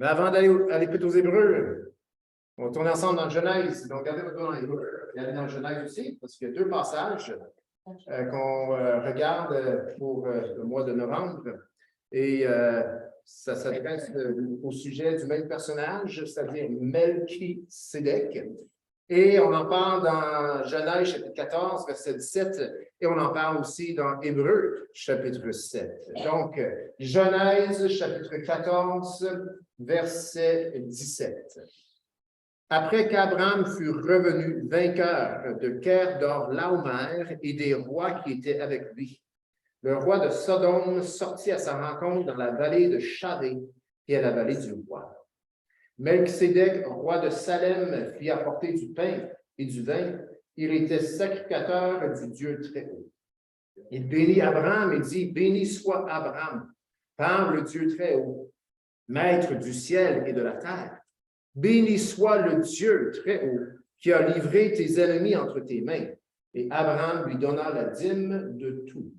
Mais avant d'aller à l'Épître aux Hébreux, on va tourner ensemble dans le Genèse. Donc, regardez votre dans l'Hébreu. Regardez dans le Genèse aussi, parce qu'il y a deux passages qu'on regarde pour le mois de novembre. Et ça s'adresse au sujet du même personnage, c'est-à-dire Melchisédek. Et on en parle dans Genèse, chapitre 14, verset 17, et on en parle aussi dans Hébreux, chapitre 7. Donc, Genèse, chapitre 14, verset 17. Après qu'Abraham fut revenu vainqueur de Kedorlaomer et des rois qui étaient avec lui, le roi de Sodome sortit à sa rencontre dans la vallée de Charé, qui est la vallée du roi. Melchisédek, roi de Salem, fit apporter du pain et du vin. Il était sacrificateur du Dieu Très-Haut. Il bénit Abraham et dit, « Béni soit Abraham, par le Dieu Très-Haut, maître du ciel et de la terre. Béni soit le Dieu Très-Haut, qui a livré tes ennemis entre tes mains. » Et Abraham lui donna la dîme de tout.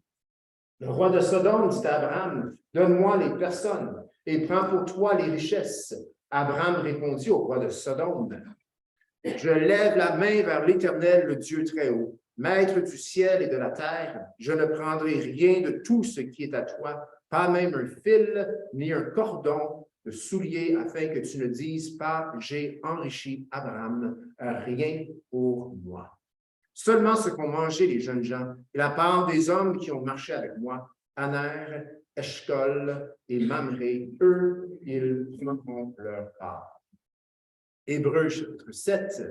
Le roi de Sodome dit à Abraham, « Donne-moi les personnes et prends pour toi les richesses. » Abraham répondit au roi de Sodome, « Je lève la main vers l'Éternel, le Dieu Très-Haut, maître du ciel et de la terre. Je ne prendrai rien de tout ce qui est à toi, pas même un fil ni un cordon de soulier, afin que tu ne dises pas, j'ai enrichi Abraham, rien pour moi. Seulement ce qu'ont mangé les jeunes gens, et la part des hommes qui ont marché avec moi, Aner, Eshcol et Mamré, eux, ils prendront leur part. Hébreux, chapitre 7.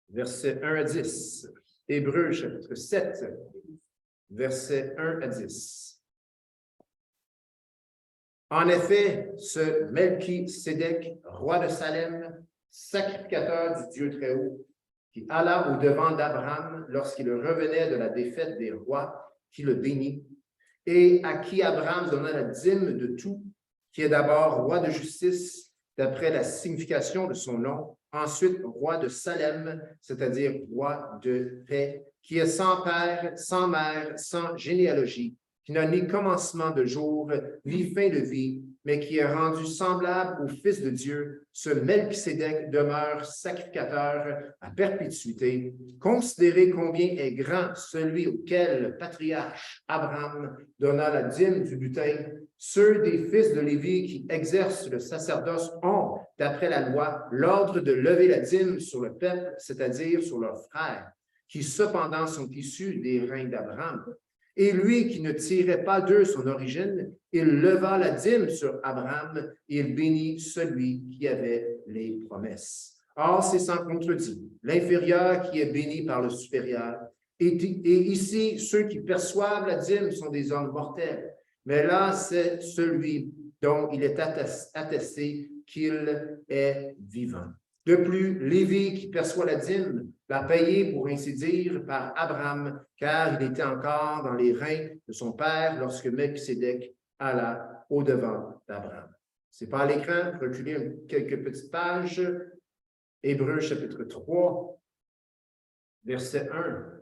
Versets 1 à 10. Hébreux, chapitre 7, versets 1 à 10. En effet, ce Melchisédek, roi de Salem, sacrificateur du Dieu Très-Haut, qui alla au-devant d'Abraham lorsqu'il revenait de la défaite des rois, qui le bénit, et à qui Abraham donna la dîme de tout, qui est d'abord roi de justice, d'après la signification de son nom, ensuite roi de Salem, c'est-à-dire roi de paix, qui est sans père, sans mère, sans généalogie, qui n'a ni commencement de jour, ni fin de vie, mais qui est rendu semblable au Fils de Dieu, ce Melchisédek demeure sacrificateur à perpétuité. Considérez combien est grand celui auquel le patriarche Abraham donna la dîme du butin. Ceux des fils de Lévi qui exercent le sacerdoce ont, d'après la loi, l'ordre de lever la dîme sur le peuple, c'est-à-dire sur leurs frères, qui cependant sont issus des reins d'Abraham. Et lui qui ne tirait pas d'eux son origine, il leva la dîme sur Abraham et il bénit celui qui avait les promesses. Or, c'est sans contredit. L'inférieur qui est béni par le supérieur. Et ici, ceux qui perçoivent la dîme sont des hommes mortels. Mais là, c'est celui dont il est attesté qu'il est vivant. De plus, Lévi qui perçoit la dîme l'a payé, pour ainsi dire, par Abraham, car il était encore dans les reins de son père lorsque Melchisédek alla au-devant d'Abraham. C'est pas à l'écran, reculez quelques petites pages. Hébreux chapitre 3, verset 1.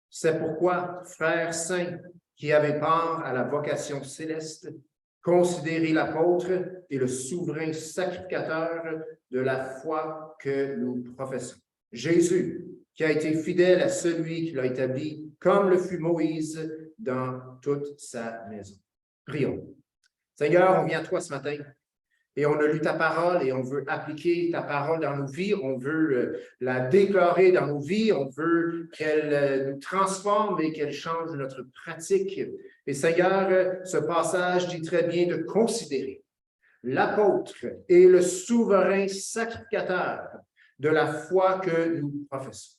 C'est pourquoi, frères saints, qui avez part à la vocation céleste, considérez l'apôtre et le souverain sacrificateur de la foi que nous professons. Jésus, qui a été fidèle à celui qui l'a établi, comme le fut Moïse dans toute sa maison. Prions. Seigneur, on vient à toi ce matin et on a lu ta parole et on veut appliquer ta parole dans nos vies, on veut la déclarer dans nos vies, on veut qu'elle nous transforme et qu'elle change notre pratique. Et Seigneur, ce passage dit très bien de considérer l'apôtre et le souverain sacrificateur de la foi que nous professons.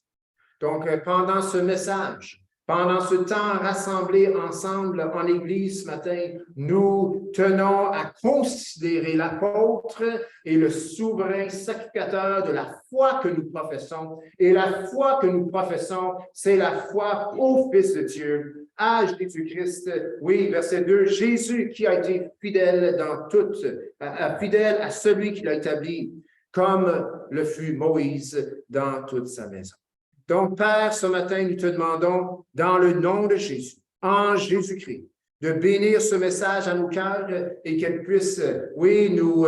Donc, pendant ce message, pendant ce temps rassemblé ensemble en Église ce matin, nous tenons à considérer l'apôtre et le souverain sacrificateur de la foi que nous professons. Et la foi que nous professons, c'est la foi au Fils de Dieu, à Jésus-Christ. Oui, verset 2, Jésus qui a été fidèle dans tout, fidèle à celui qui l'a établi, comme le fut Moïse dans toute sa maison. Donc, Père, ce matin, nous te demandons, dans le nom de Jésus, en Jésus-Christ, de bénir ce message à nos cœurs et qu'elle puisse, oui, nous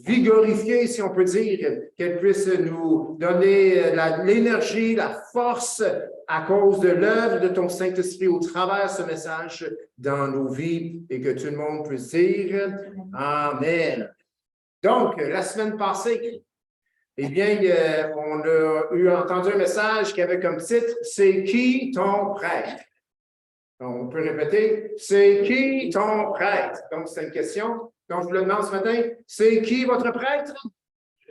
vigorifier, si on peut dire, qu'elle puisse nous donner l'énergie, la force à cause de l'œuvre de ton Saint-Esprit au travers de ce message dans nos vies et que tout le monde puisse dire Amen. Donc, la semaine passée, eh bien, on a entendu un message qui avait comme titre « C'est qui ton prêtre? » On peut répéter, c'est qui ton prêtre? Donc, c'est une question. Donc, je vous le demande ce matin, c'est qui votre prêtre?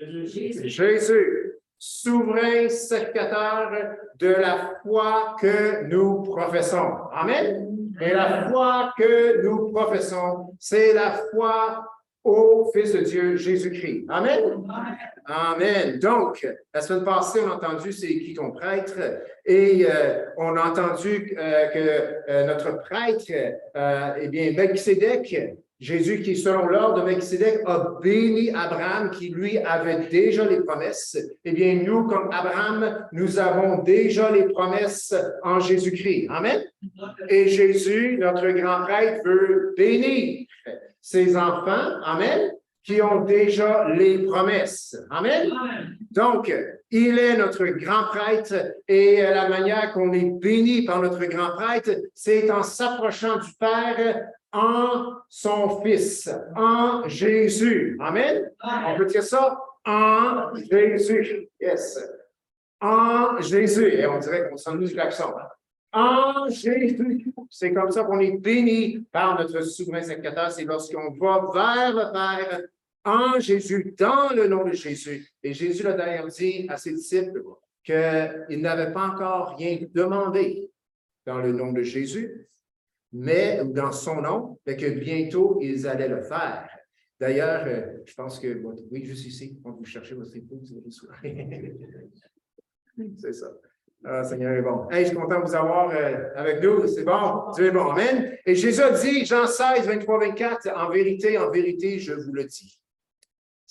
Jésus. Jésus, souverain sacrificateur de la foi que nous professons. Amen. Et la foi que nous professons, c'est la foi au Fils de Dieu, Jésus-Christ. Amen. Amen. Donc, la semaine passée, on a entendu c'est qui ton prêtre et on a entendu que notre prêtre, eh bien, Melchisédek, Jésus qui, selon l'ordre de Melchisédek, a béni Abraham qui, lui, avait déjà les promesses. Eh bien, nous, comme Abraham, nous avons déjà les promesses en Jésus-Christ. Amen. Et Jésus, notre grand prêtre, veut bénir ses enfants. Amen. Qui ont déjà les promesses. Amen. Amen. Donc, il est notre grand prêtre et la manière qu'on est béni par notre grand prêtre, c'est en s'approchant du Père en son Fils, en Jésus. Amen. Amen. On peut dire ça? En Jésus. Yes. En Jésus. Et on dirait qu'on s'en nous l'accent. En Jésus. C'est comme ça qu'on est béni par notre souverain sacrificateur. C'est lorsqu'on va vers le Père en Jésus, dans le nom de Jésus. Et Jésus a d'ailleurs dit à ses disciples qu'il n'avait pas encore rien demandé dans le nom de Jésus, mais dans son nom, mais que bientôt ils allaient le faire. D'ailleurs, je pense que, oui, juste ici, quand vous cherchez votre épouse, c'est ça. Ah, Seigneur est bon. Hey, je suis content de vous avoir avec nous. C'est bon. Dieu est bon. Amen. Et Jésus a dit, Jean 16, 23, 24, en vérité, je vous le dis.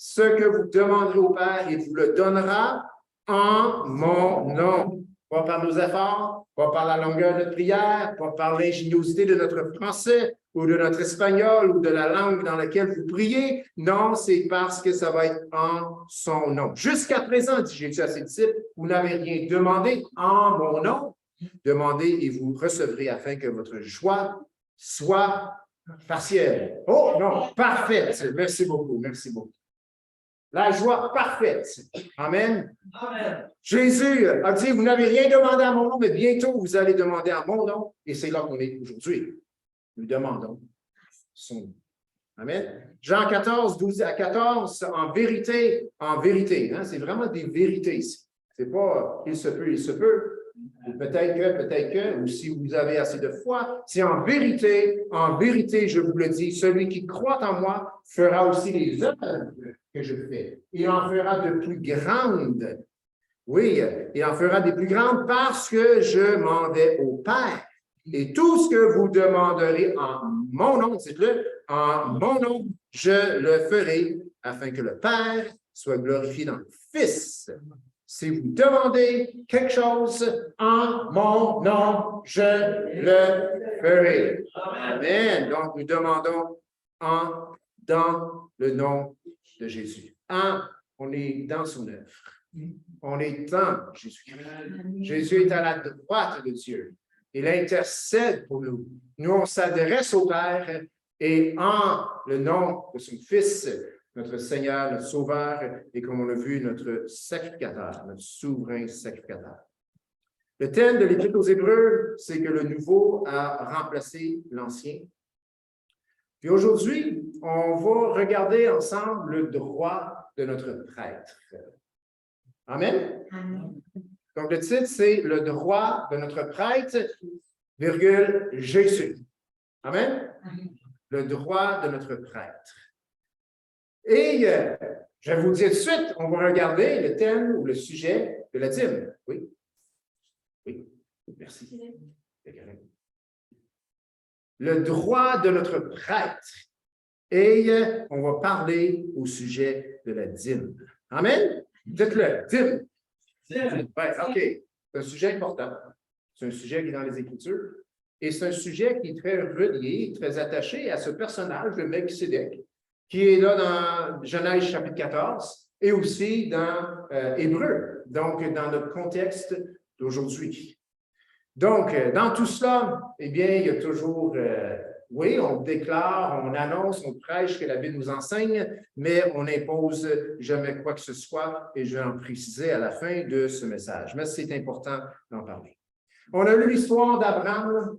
Ce que vous demanderez au Père, il vous le donnera en mon nom. Pas par nos efforts, pas par la longueur de notre prière, pas par l'ingéniosité de notre français ou de notre espagnol ou de la langue dans laquelle vous priez. Non, c'est parce que ça va être en son nom. Jusqu'à présent, dit Jésus à ses disciples, vous n'avez rien demandé en mon nom. Demandez et vous recevrez afin que votre joie soit partielle. Oh non, parfaite. Merci beaucoup, merci beaucoup. La joie parfaite. Amen. Amen. Jésus a dit, vous n'avez rien demandé à mon nom, mais bientôt vous allez demander à mon nom. Et c'est là qu'on est aujourd'hui. Nous demandons son nom. Amen. Jean 14, 12 à 14, en vérité, hein, c'est vraiment des vérités ici. C'est pas il se peut. Peut-être que, ou si vous avez assez de foi, c'est en vérité, je vous le dis, celui qui croit en moi fera aussi les œuvres que je fais. Il en fera de plus grandes. Oui, il en fera des plus grandes parce que je m'en vais au Père. Et tout ce que vous demanderez en mon nom, dites-le, en mon nom, je le ferai afin que le Père soit glorifié dans le Fils. Si vous demandez quelque chose en mon nom, je le ferai. Amen. Donc, nous demandons dans le nom de Jésus. On est dans son œuvre. On est dans Jésus-Christ. Jésus est à la droite de Dieu. Il intercède pour nous. Nous, on s'adresse au Père et en le nom de son Fils, notre Seigneur, notre Sauveur, et comme on l'a vu, notre sacrificateur, notre souverain sacrificateur. Le thème de l'Épître aux Hébreux, c'est que le nouveau a remplacé l'ancien. Puis aujourd'hui, on va regarder ensemble le droit de notre prêtre. Amen? Amen. Donc, le titre, c'est « Le droit de notre prêtre, virgule, Jésus ». Amen? Amen. Le droit de notre prêtre. Et je vais vous dire tout de suite, on va regarder le thème ou le sujet de la dîme. Oui? Oui, merci. Le droit de notre prêtre. Et on va parler au sujet de la dîme. Amen? Dites-le, dîme. Ouais, OK. C'est un sujet important. C'est un sujet qui est dans les Écritures. Et c'est un sujet qui est très relié, très attaché à ce personnage de Melchisédek, qui est là dans Genèse chapitre 14 et aussi dans Hébreu, donc dans notre contexte d'aujourd'hui. Donc, dans tout cela, eh bien, il y a toujours, oui, on déclare, on annonce, on prêche que la Bible nous enseigne, mais on n'impose jamais quoi que ce soit, et je vais en préciser à la fin de ce message. Mais c'est important d'en parler. On a lu l'histoire d'Abraham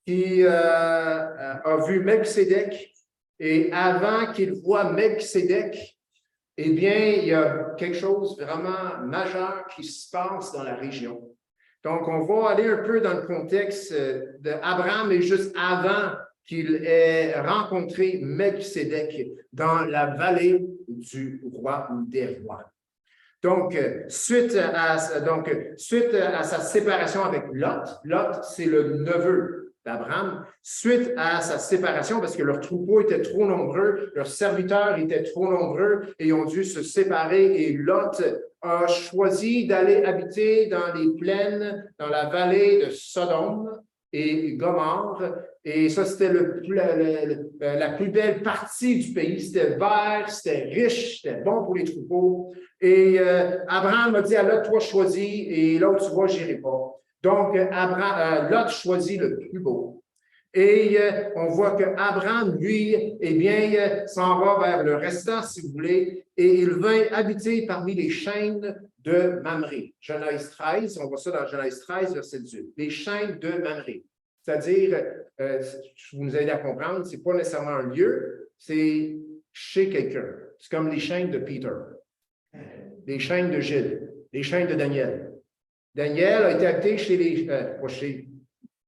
qui a vu Melchisédek, et avant qu'il voie Melchisédek, eh bien, il y a quelque chose vraiment majeur qui se passe dans la région. Donc, on va aller un peu dans le contexte d'Abraham, mais juste avant qu'il ait rencontré Melchisédek dans la vallée du roi ou des rois. Donc, suite à sa séparation avec Lot, Lot, c'est le neveu d'Abraham, suite à sa séparation, parce que leurs troupeaux étaient trop nombreux, leurs serviteurs étaient trop nombreux et ils ont dû se séparer, et Lot a choisi d'aller habiter dans les plaines, dans la vallée de Sodome et Gomorrhe, et ça, c'était la plus belle partie du pays. C'était vert, c'était riche, c'était bon pour les troupeaux. Et Abraham a dit à Lot, toi choisis, et l'autre, tu vois, je n'irai pas. Donc, Lot choisit le plus beau. Et on voit qu'Abraham, lui, eh bien, s'en va vers le restant, si vous voulez, et il vint habiter parmi les chaînes de Mamré. Genèse 13, on voit ça dans Genèse 13, verset 18. Les chaînes de Mamré. C'est-à-dire, vous nous aidez à comprendre, ce n'est pas nécessairement un lieu, c'est chez quelqu'un. C'est comme les chaînes de Peter, les chaînes de Gilles, les chaînes de Daniel. Daniel a été habité chez les,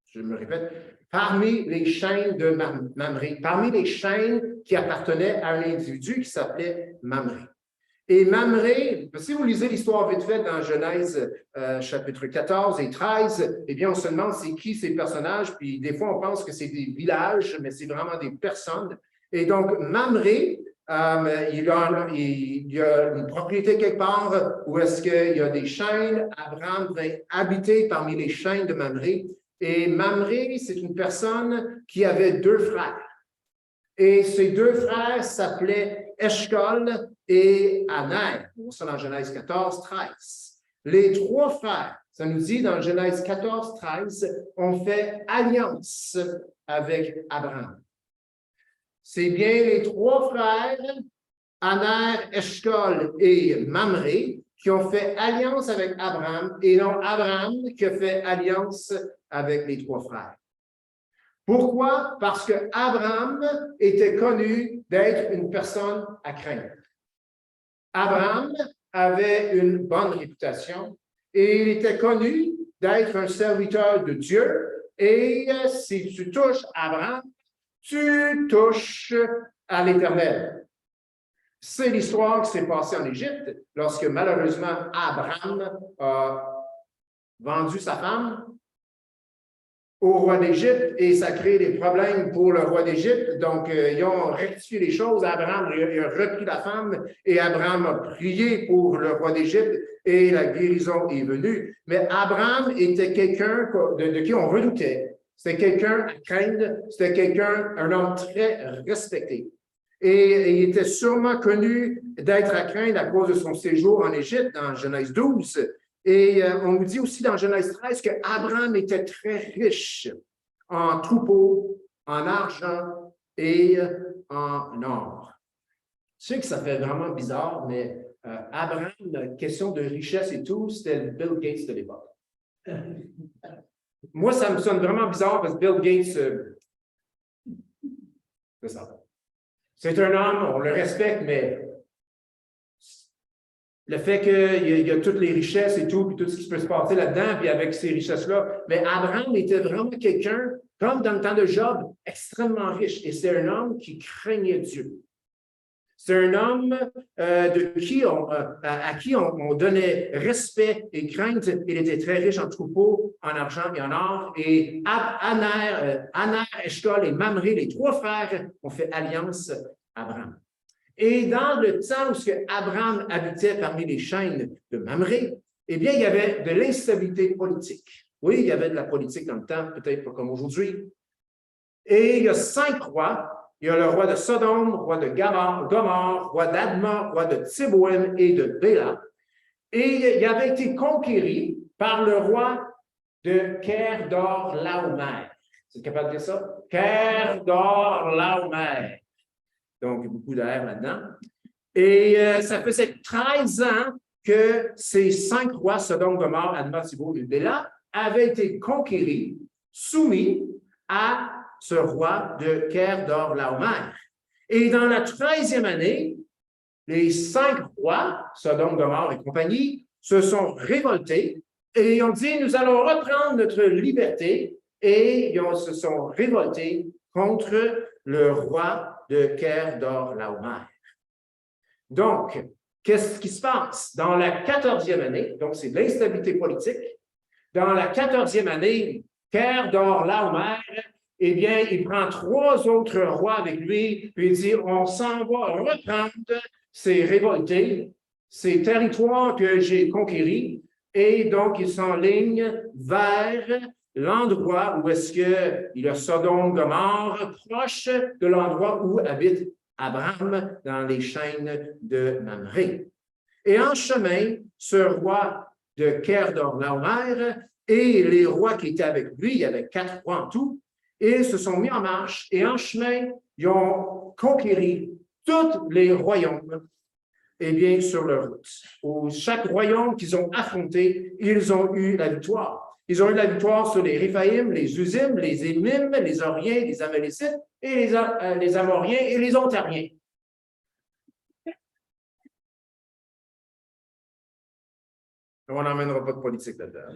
je me répète, parmi les chaînes de Mamré, parmi les chaînes qui appartenaient à un individu qui s'appelait Mamré. Et Mamré, si vous lisez l'histoire vite fait dans Genèse chapitre 14 et 13, eh bien, on se demande c'est qui ces personnages, puis des fois, on pense que c'est des villages, mais c'est vraiment des personnes. Et donc, Mamré, il y a une propriété quelque part où est-ce qu'il y a des chaînes. Abraham va habiter parmi les chaînes de Mamré. Et Mamré, c'est une personne qui avait deux frères. Et ces deux frères s'appelaient Eshcol et Aner. On voit ça dans Genèse 14, 13. Les trois frères, ça nous dit dans Genèse 14, 13, ont fait alliance avec Abraham. C'est bien les trois frères, Aner, Eshcol et Mamré, qui ont fait alliance avec Abraham, et non Abraham qui a fait alliance avec les trois frères. Pourquoi? Parce que Abraham était connu d'être une personne à craindre. Abraham avait une bonne réputation et il était connu d'être un serviteur de Dieu. Et si tu touches Abraham, tu touches à l'Éternel. C'est l'histoire qui s'est passée en Égypte lorsque malheureusement Abraham a vendu sa femme au roi d'Égypte et ça crée des problèmes pour le roi d'Égypte. Donc, ils ont rectifié les choses. Abraham il a repris la femme et Abraham a prié pour le roi d'Égypte et la guérison est venue. Mais Abraham était quelqu'un de qui on redoutait. C'était quelqu'un à craindre, c'était quelqu'un, un homme très respecté. Et il était sûrement connu d'être à craindre à cause de son séjour en Égypte, dans Genèse 12. Et on nous dit aussi dans Genèse 13 qu'Abraham était très riche en troupeaux, en argent et en or. Je sais que ça fait vraiment bizarre, mais Abraham, la question de richesse et tout, c'était le Bill Gates de l'époque. Moi, ça me sonne vraiment bizarre parce que Bill Gates, c'est ça. C'est un homme, on le respecte, mais le fait qu'il y a toutes les richesses et tout, puis tout ce qui peut se passer là-dedans, puis avec ces richesses-là, mais Abraham était vraiment quelqu'un, comme dans le temps de Job, extrêmement riche. Et c'est un homme qui craignait Dieu. C'est un homme à qui on donnait respect et crainte. Il était très riche en troupeaux, en argent et en or. Et Aner, Eshcol et Mamré, les trois frères, ont fait alliance à Abraham. Et dans le temps où Abraham habitait parmi les chaînes de Mamré, eh bien, il y avait de l'instabilité politique. Oui, il y avait de la politique dans le temps, peut-être pas comme aujourd'hui. Et il y a 5 rois. Il y a le roi de Sodome, roi de Gomorre, roi d'Adma, roi de Tséboïm et de Béla. Et il avait été conquéri par le roi de Kerdor-Laomer. Vous êtes capable de dire ça? Kerdor-Laomer. Donc, il y a beaucoup d'air là-dedans. Et ça faisait 13 ans que ces 5 rois, Sodome, Gomorre, Adma, Tséboïm et Béla, avaient été conquéris, soumis à ce roi de Kerdor-Laomer. Et dans la 13e année, les 5 rois, Sodome, Gomorre et compagnie, se sont révoltés et ils ont dit, nous allons reprendre notre liberté, et ils se sont révoltés contre le roi de Kerdor-Laomer. Donc, qu'est-ce qui se passe? Dans la 14e année, donc c'est de l'instabilité politique, dans la 14e année, Kerdor-Laomer, eh bien, il prend 3 autres rois avec lui, puis il dit, on s'en va reprendre ces révoltés, ces territoires que j'ai conquéris, et donc il s'enligne vers l'endroit où est-ce qu'il y a Sodome, Gomorre, proche de l'endroit où habite Abraham dans les chaînes de Mamré. Et en chemin, ce roi de Kerdor-Laomer et les rois qui étaient avec lui, il y avait 4 rois en tout, et se sont mis en marche, et en chemin, ils ont conquéri tous les royaumes, eh bien, sur leur route. Chaque royaume qu'ils ont affronté, ils ont eu la victoire. Ils ont eu la victoire sur les Réphaïm, les Uzim, les Émim, les Oriens, les Amalécites, et les Amoriens et les Ontariens. On n'emmènera pas de politique là-dedans.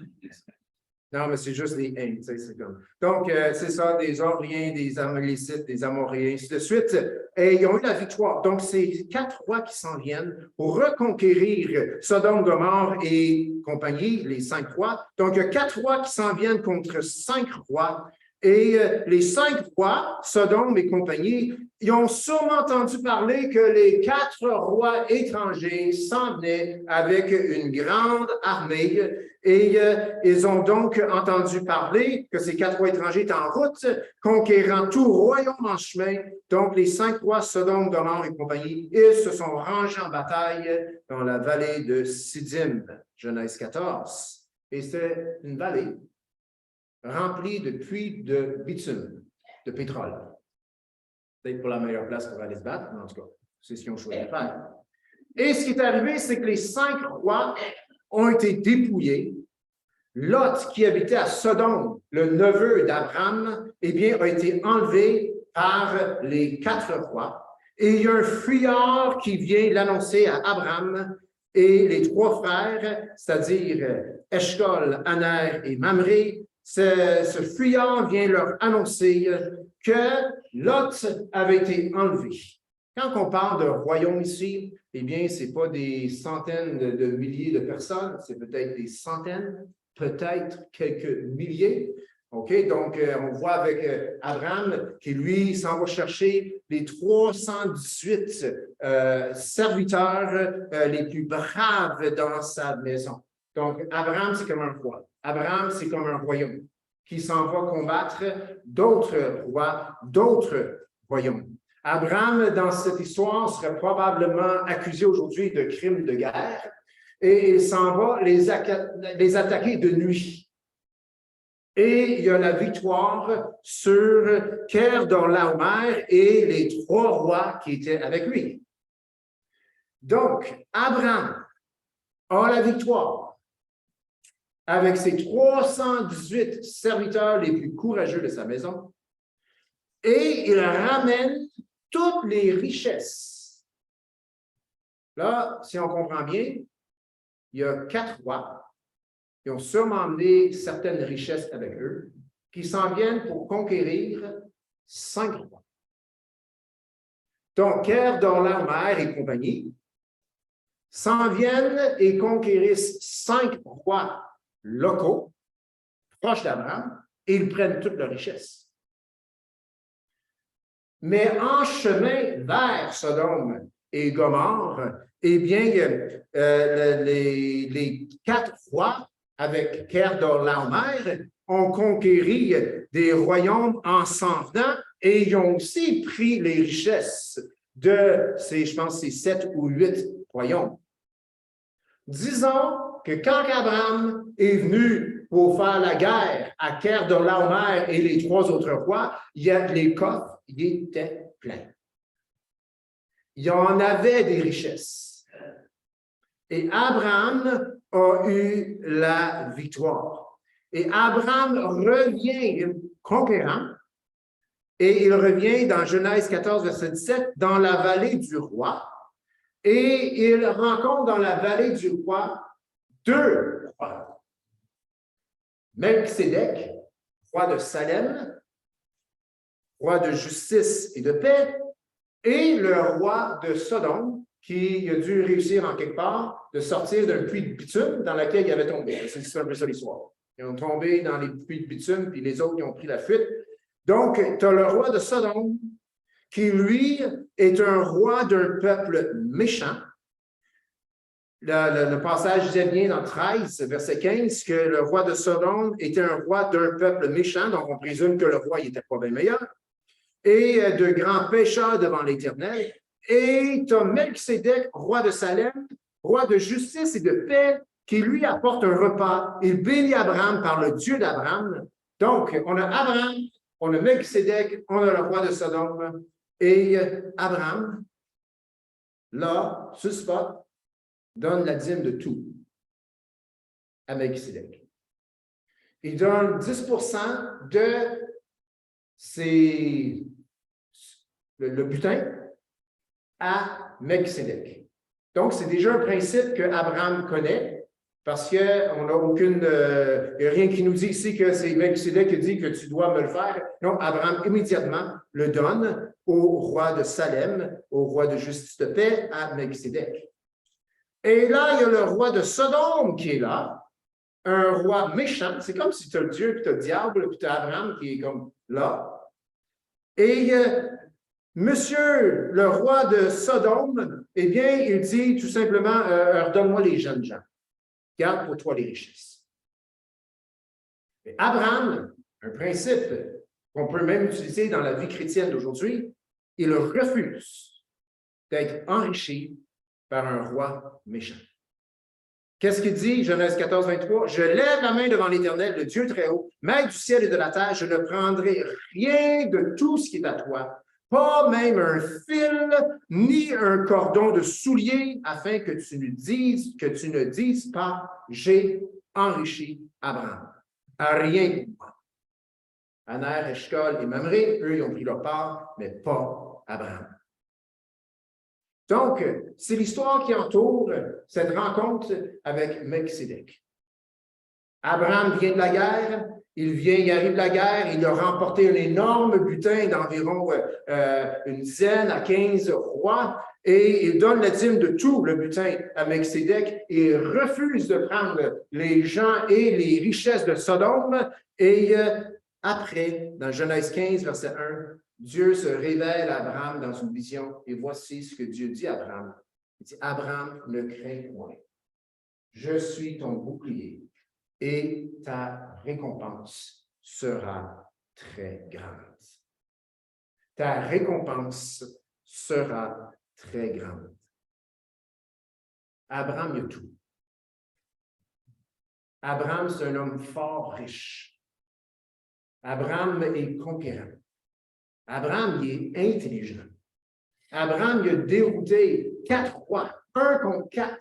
Non, mais c'est juste des haines, c'est comme. Donc, c'est ça, des Oriens, des Amalécites, des Amoriens, ainsi de suite. Et ils ont eu la victoire. Donc, c'est 4 rois qui s'en viennent pour reconquérir Sodome, Gomorre et compagnie, les 5 rois. Donc, il y a 4 rois qui s'en viennent contre 5 rois. Et les 5 rois, Sodome et compagnie, ils ont sûrement entendu parler que les 4 rois étrangers s'en venaient avec une grande armée. Et ils ont donc entendu parler que ces 4 rois étrangers étaient en route, conquérant tout royaume en chemin. Donc, les 5 rois, Sodome, Gomorre et compagnie, ils se sont rangés en bataille dans la vallée de Siddim, Genèse 14. Et c'est une vallée remplie de puits de bitume, de pétrole. Peut-être pas la meilleure place pour aller se battre, mais en tout cas, c'est ce qu'ils ont choisi de faire. Et ce qui est arrivé, c'est que les 5 rois ont été dépouillés. Lot, qui habitait à Sodome, le neveu d'Abraham, eh bien, a été enlevé par les 4 rois. Et il y a un fuyard qui vient l'annoncer à Abraham et les 3 frères, c'est-à-dire Eshcol, Aner et Mamré. Ce fuyard vient leur annoncer que Lot avait été enlevé. Quand on parle de royaume ici, eh bien, ce n'est pas des centaines de milliers de personnes, c'est peut-être des centaines, peut-être quelques milliers. OK? Donc, on voit avec Abraham qui, lui, s'en va chercher les 318 serviteurs les plus braves dans sa maison. Donc, Abraham, c'est comme un roi. Abraham, c'est comme un royaume qui s'en va combattre d'autres rois, d'autres royaumes. Abraham, dans cette histoire, serait probablement accusé aujourd'hui de crimes de guerre et il s'en va les attaquer de nuit. Et il y a la victoire sur Kerdor-Laomer et les 3 rois qui étaient avec lui. Donc, Abraham a la victoire avec ses 318 serviteurs les plus courageux de sa maison, et il ramène toutes les richesses. Là, si on comprend bien, il y a 4 rois qui ont sûrement amené certaines richesses avec eux, qui s'en viennent pour conquérir 5 rois. Donc, Kerdor-Laomer et compagnie s'en viennent et conquérissent 5 rois locaux, proches d'Abraham, et ils prennent toute leur richesse. Mais en chemin vers Sodome et Gomorrhe, eh bien, les 4 rois avec Kedorlaomer ont conquéri des royaumes en s'en venant et ils ont aussi pris les richesses de ces, je pense, ces 7 ou 8 royaumes. Disons que quand Abraham est venu pour faire la guerre à Kedorlaomer et les 3 autres rois, les coffres étaient pleins. Il y en avait des richesses. Et Abraham a eu la victoire. Et Abraham revient conquérant, et il revient dans Genèse 14, verset 17, dans la vallée du roi, et il rencontre dans la vallée du roi 2 rois. Melchisédek, roi de Salem, roi de justice et de paix, et le roi de Sodome, qui a dû réussir en quelque part de sortir d'un puits de bitume dans lequel il avait tombé. C'est un peu ça l'histoire. Ils ont tombé dans les puits de bitume, puis les autres ils ont pris la fuite. Donc, tu as le roi de Sodome, qui, lui, est un roi d'un peuple méchant. Le passage disait bien dans 13, verset 15, que le roi de Sodome était un roi d'un peuple méchant, donc on présume que le roi n'était pas bien meilleur, et de grands pécheurs devant l'Éternel. Et tu as Melchisédek, roi de Salem, roi de justice et de paix, qui lui apporte un repas. Il bénit Abraham par le Dieu d'Abraham. Donc, on a Abraham, on a Melchisédek, on a le roi de Sodome. Et Abraham, là, sur ce spot, donne la dîme de tout à Melchisédek. Il donne 10% de le butin à Melchisédek. Donc, c'est déjà un principe que Abraham connaît, parce qu'on n'a aucune... Il n'y a rien qui nous dit ici que c'est Melchisédek qui dit que tu dois me le faire. Non, Abraham immédiatement le donne au roi de Salem, au roi de justice de paix, à Melchisédek. Et là, il y a le roi de Sodome qui est là, un roi méchant. C'est comme si tu as le Dieu, puis tu as le diable, puis tu as Abraham qui est comme là. Et monsieur le roi de Sodome, eh bien, il dit tout simplement, redonne-moi les jeunes gens. Garde pour toi les richesses. Mais Abraham, un principe qu'on peut même utiliser dans la vie chrétienne d'aujourd'hui, il refuse d'être enrichi par un roi méchant. Qu'est-ce qu'il dit, Genèse 14, 23? « Je lève la main devant l'Éternel, le Dieu très haut, maître du ciel et de la terre, je ne prendrai rien de tout ce qui est à toi, pas même un fil, ni un cordon de soulier, afin que tu ne dises pas, j'ai enrichi Abraham. À rien pour moi. Aner, Eshcol et Mamré, eux, ils ont pris leur part, mais pas Abraham. Donc, c'est l'histoire qui entoure cette rencontre avec Melchisédek. Abraham vient de la guerre, il arrive de la guerre, il a remporté un énorme butin d'environ une dizaine à 15 rois, et il donne la dîme de tout le butin à Melchisédek, et il refuse de prendre les gens et les richesses de Sodome, et après, dans Genèse 15, verset 1, Dieu se révèle à Abraham dans une vision, et voici ce que Dieu dit à Abraham. Il dit, Abraham, ne crains point. Je suis ton bouclier, et ta récompense sera très grande. Ta récompense sera très grande. Abraham, il a tout. Abraham, c'est un homme fort riche. Abraham est conquérant. Abraham, il est intelligent. Abraham, il a dérouté 4 rois, 1 contre 4,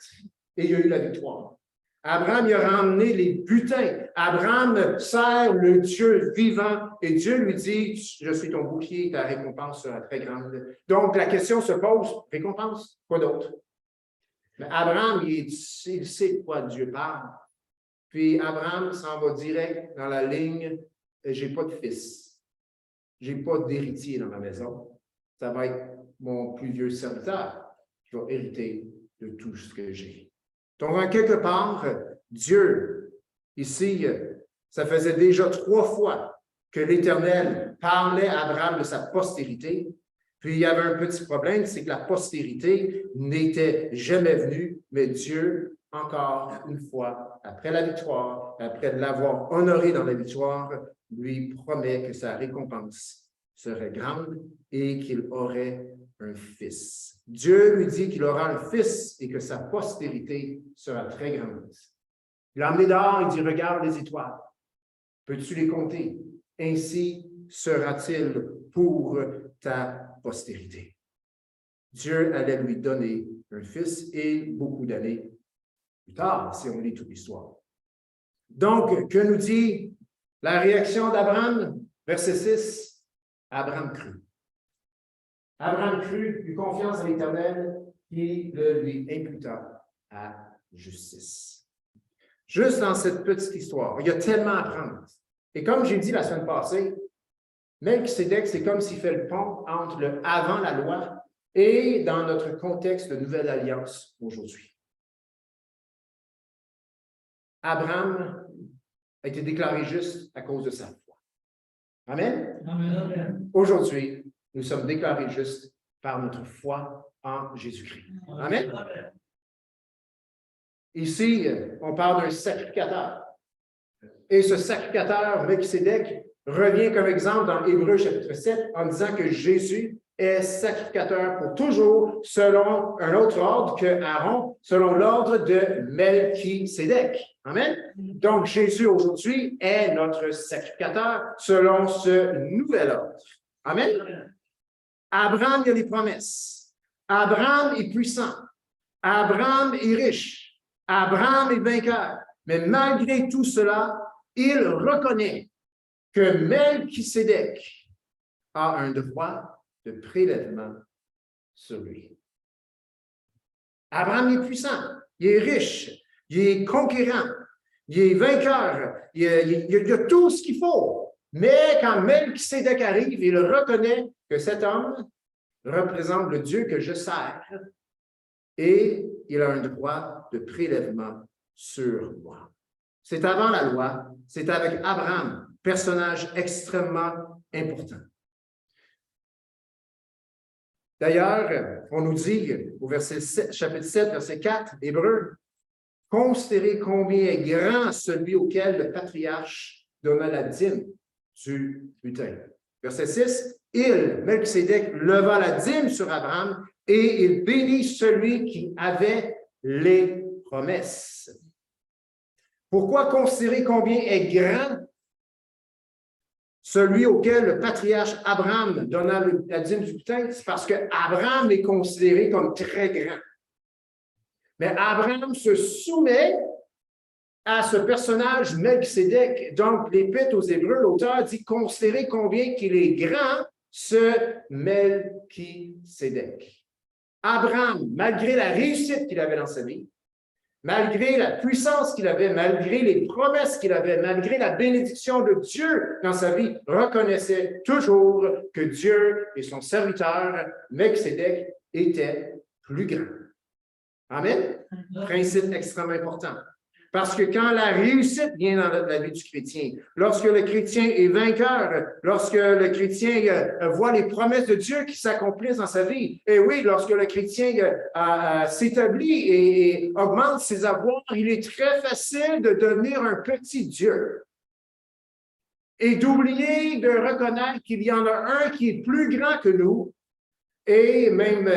et il a eu la victoire. Abraham, il a ramené les butins. Abraham sert le Dieu vivant, et Dieu lui dit, je suis ton bouclier, ta récompense sera très grande. Donc, la question se pose, récompense, quoi d'autre? Mais Abraham, il sait de quoi Dieu parle. Puis Abraham s'en va direct dans la ligne, j'ai pas de fils. Je n'ai pas d'héritier dans ma maison. Ça va être mon plus vieux serviteur qui va hériter de tout ce que j'ai. Donc, en quelque part, Dieu, ici, ça faisait déjà 3 fois que l'Éternel parlait à Abraham de sa postérité. Puis il y avait un petit problème, c'est que la postérité n'était jamais venue, mais Dieu, encore une fois, après la victoire, après l'avoir honoré dans la victoire, lui promet que sa récompense serait grande et qu'il aurait un fils. Dieu lui dit qu'il aura un fils et que sa postérité sera très grande. Il l'a emmené dehors, il dit, regarde les étoiles. Peux-tu les compter? Ainsi sera-t-il pour ta postérité. Dieu allait lui donner un fils et beaucoup d'années plus tard, si on lit toute l'histoire. Donc, que nous dit la réaction d'Abraham? Verset 6, Abraham crut. Abraham crut, eut confiance en l'Éternel, qui le lui imputa à justice. Juste dans cette petite histoire, il y a tellement à apprendre. Et comme j'ai dit la semaine passée, Melchisédek, c'est comme s'il fait le pont entre le avant la loi et dans notre contexte de nouvelle alliance aujourd'hui. Abraham a été déclaré juste à cause de sa foi. Amen? Amen. Aujourd'hui, nous sommes déclarés justes par notre foi en Jésus-Christ. Amen? Amen. Ici, on parle d'un sacrificateur. Et ce sacrificateur, Melchisédek, revient comme exemple dans Hébreux chapitre 7 en disant que Jésus est sacrificateur pour toujours selon un autre ordre que Aaron, selon l'ordre de Melchisédek. Amen? Donc, Jésus aujourd'hui est notre sacrificateur selon ce nouvel ordre. Amen? Abraham, il y a des promesses. Abraham est puissant. Abraham est riche. Abraham est vainqueur. Mais malgré tout cela, il reconnaît que Melchisédek a un droit de prélèvement sur lui. Abraham est puissant, il est riche, il est conquérant, il est vainqueur, il a tout ce qu'il faut. Mais quand Melchisédek arrive, il reconnaît que cet homme représente le Dieu que je sers et il a un droit de prélèvement sur moi. C'est avant la loi, c'est avec Abraham, personnage extrêmement important. D'ailleurs, on nous dit au chapitre 7, verset 4, Hébreux, « Considérez combien est grand celui auquel le patriarche donna la dîme du butin. » Verset 6, « Il, Melchisédek, leva la dîme sur Abraham et il bénit celui qui avait les promesses. » Pourquoi considérer combien est grand celui auquel le patriarche Abraham donna la dîme du butin? C'est parce qu'Abraham est considéré comme très grand. Mais Abraham se soumet à ce personnage Melchisédek. Donc, l'Épître aux Hébreux, l'auteur dit considérez combien qu'il est grand, ce Melchisédek. Abraham, malgré la réussite qu'il avait dans sa vie, malgré la puissance qu'il avait, malgré les promesses qu'il avait, malgré la bénédiction de Dieu dans sa vie, reconnaissait toujours que Dieu et son serviteur, Melchisédek, étaient plus grands. Amen? Principe extrêmement important. Parce que quand la réussite vient dans la vie du chrétien, lorsque le chrétien est vainqueur, lorsque le chrétien voit les promesses de Dieu qui s'accomplissent dans sa vie, et oui, lorsque le chrétien s'établit et augmente ses avoirs, il est très facile de devenir un petit Dieu et d'oublier de reconnaître qu'il y en a un qui est plus grand que nous et même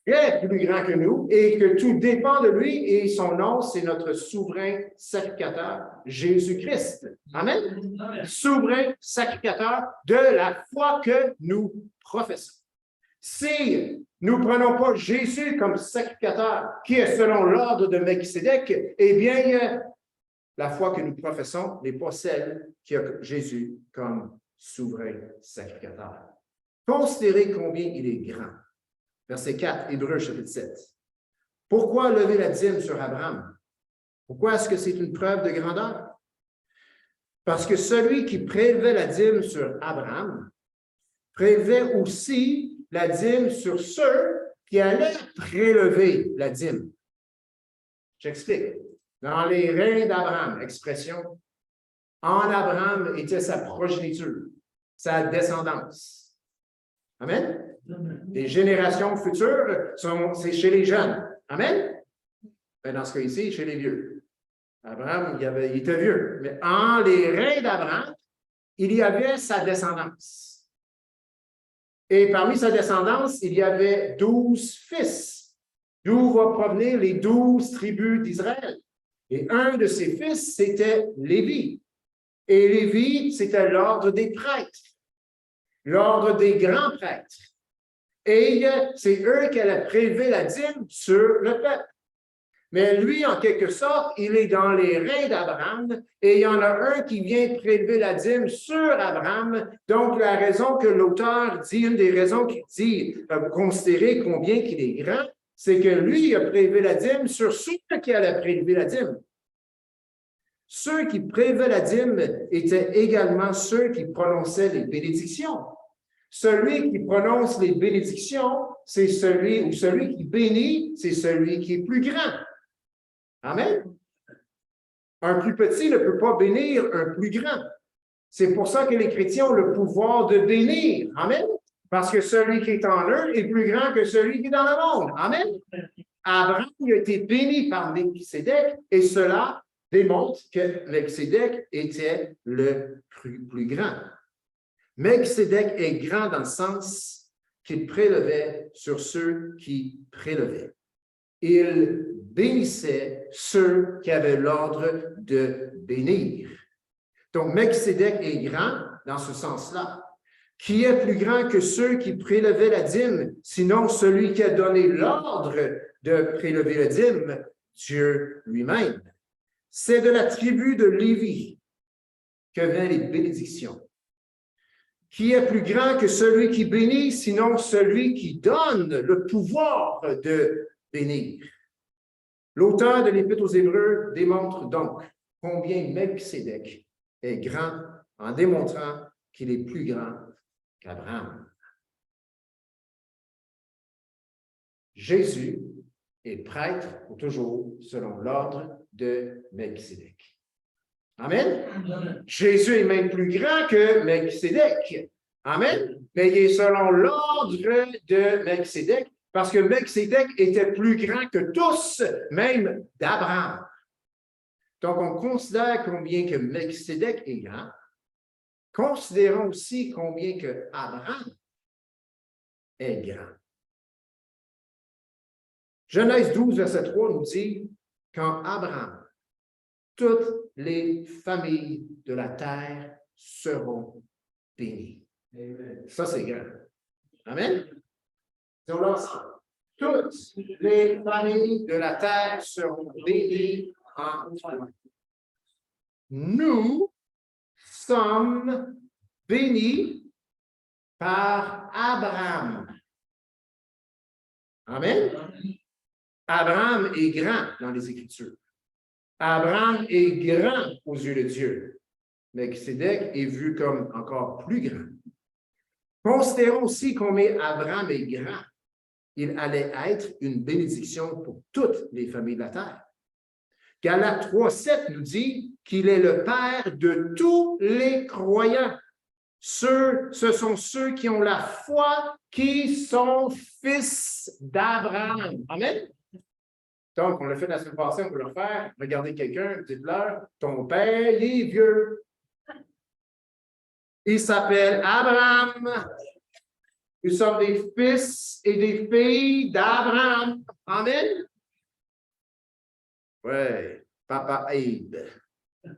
très plus grand que nous et que tout dépend de lui et son nom, c'est notre souverain sacrificateur, Jésus-Christ. Amen? Amen. Souverain sacrificateur de la foi que nous professons. Si nous ne prenons pas Jésus comme sacrificateur qui est selon l'ordre de Melchisédek, eh bien, la foi que nous professons n'est pas celle qui a Jésus comme souverain sacrificateur. Considérez combien il est grand. Verset 4, Hébreux, chapitre 7. Pourquoi lever la dîme sur Abraham? Pourquoi est-ce que c'est une preuve de grandeur? Parce que celui qui prélevait la dîme sur Abraham prélevait aussi la dîme sur ceux qui allaient prélever la dîme. J'explique. Dans les reins d'Abraham, expression, en Abraham était sa progéniture, sa descendance. Amen? Les générations futures, c'est chez les jeunes. Amen? Ben, dans ce cas ici, chez les vieux. Abraham, il était vieux. Mais en les reins d'Abraham, il y avait sa descendance. Et parmi sa descendance, il y avait 12 fils, d'où vont provenir les 12 tribus d'Israël. Et un de ses fils, c'était Lévi. Et Lévi, c'était l'ordre des prêtres, l'ordre des grands prêtres. Et c'est eux qui allaient prélever la dîme sur le peuple. Mais lui, en quelque sorte, il est dans les reins d'Abraham et il y en a un qui vient prélever la dîme sur Abraham. Donc, la raison que l'auteur dit, une des raisons qu'il dit, considérer combien qu'il est grand, c'est que lui, il a prélevé la dîme sur ceux qui allaient prélever la dîme. Ceux qui prélevaient la dîme étaient également ceux qui prononçaient les bénédictions. Celui qui prononce les bénédictions, c'est celui qui bénit, c'est celui qui est plus grand. Amen. Un plus petit ne peut pas bénir un plus grand. C'est pour ça que les chrétiens ont le pouvoir de bénir. Amen. Parce que celui qui est en eux est plus grand que celui qui est dans le monde. Amen. Abraham a été béni par Melchisédek et cela démontre que Melchisédek était le plus grand. Melchisédek est grand dans le sens qu'il prélevait sur ceux qui prélevaient. Il bénissait ceux qui avaient l'ordre de bénir. Donc, Melchisédek est grand dans ce sens-là. Qui est plus grand que ceux qui prélevaient la dîme, sinon celui qui a donné l'ordre de prélever la dîme, Dieu lui-même. C'est de la tribu de Lévi que viennent les bénédictions. Qui est plus grand que celui qui bénit, sinon celui qui donne le pouvoir de bénir. L'auteur de l'Épître aux Hébreux démontre donc combien Melchisédek est grand en démontrant qu'il est plus grand qu'Abraham. Jésus est prêtre pour toujours selon l'ordre de Melchisédek. Amen. Amen. Jésus est même plus grand que Melchisédek. Amen. Mais il est selon l'ordre de Melchisédek parce que Melchisédek était plus grand que tous, même d'Abraham. Donc, on considère combien que Melchisédek est grand. Considérons aussi combien que Abraham est grand. Genèse 12, verset 3 nous dit « Quand Abraham, toutes les familles de la terre seront bénies. » Ça, c'est grand. Amen. Disons l'ensemble. Toutes les familles de la terre seront bénies en toi. Nous sommes bénis par Abraham. Amen. Abraham est grand dans les Écritures. Abraham est grand aux yeux de Dieu. Melchisédek est vu comme encore plus grand. Considérons aussi combien Abraham est grand. Il allait être une bénédiction pour toutes les familles de la terre. Galates 3,7 nous dit qu'il est le père de tous les croyants. Ce sont ceux qui ont la foi, qui sont fils d'Abraham. Amen. Donc, on l'a fait la semaine passée, on peut le refaire. Regardez quelqu'un, dites-leur, ton père, il est vieux. Il s'appelle Abraham. Nous sommes des fils et des filles d'Abraham. Amen. Oui, Papa Abe.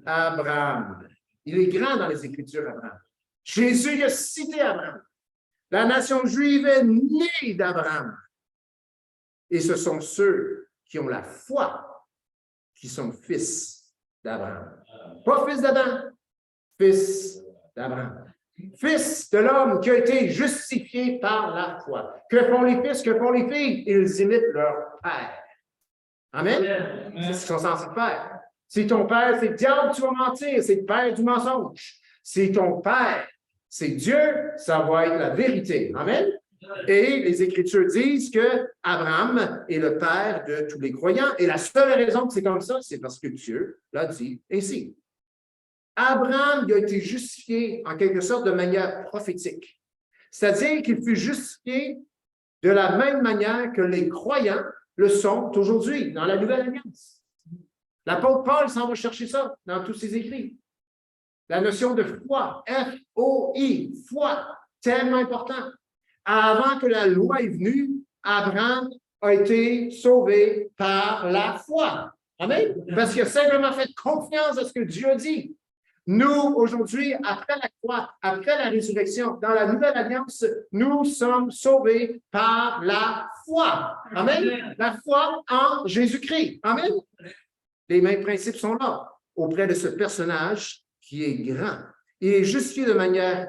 Abraham. Il est grand dans les Écritures, Abraham. Jésus a cité Abraham. La nation juive est née d'Abraham. Et ce sont ceux qui ont la foi, qui sont fils d'Abraham. Pas fils d'Adam, fils d'Abraham. Fils de l'homme qui a été justifié par la foi. Que font les fils, que font les filles? Ils imitent leur père. Amen? C'est ce qu'ils sont censés faire. Si ton père, c'est le diable, tu vas mentir. C'est le père du mensonge. Si ton père, c'est Dieu, ça va être la vérité. Amen? Et les Écritures disent que Abraham est le père de tous les croyants. Et la seule raison que c'est comme ça, c'est parce que Dieu l'a dit ainsi. Abraham il a été justifié en quelque sorte de manière prophétique. c'est-à-dire qu'il fut justifié de la même manière que les croyants le sont aujourd'hui, dans la Nouvelle Alliance. L'apôtre Paul s'en va chercher ça dans tous ses écrits. La notion de foi, F-O-I, foi, tellement important. Avant que la loi est venue, Abraham a été sauvé par la foi. Amen? Parce qu'il a simplement fait confiance à ce que Dieu a dit. Nous, aujourd'hui, après la croix, après la résurrection, dans la Nouvelle Alliance, nous sommes sauvés par la foi. Amen? La foi en Jésus-Christ. Amen? Les mêmes principes sont là auprès de ce personnage qui est grand. Il est justifié de manière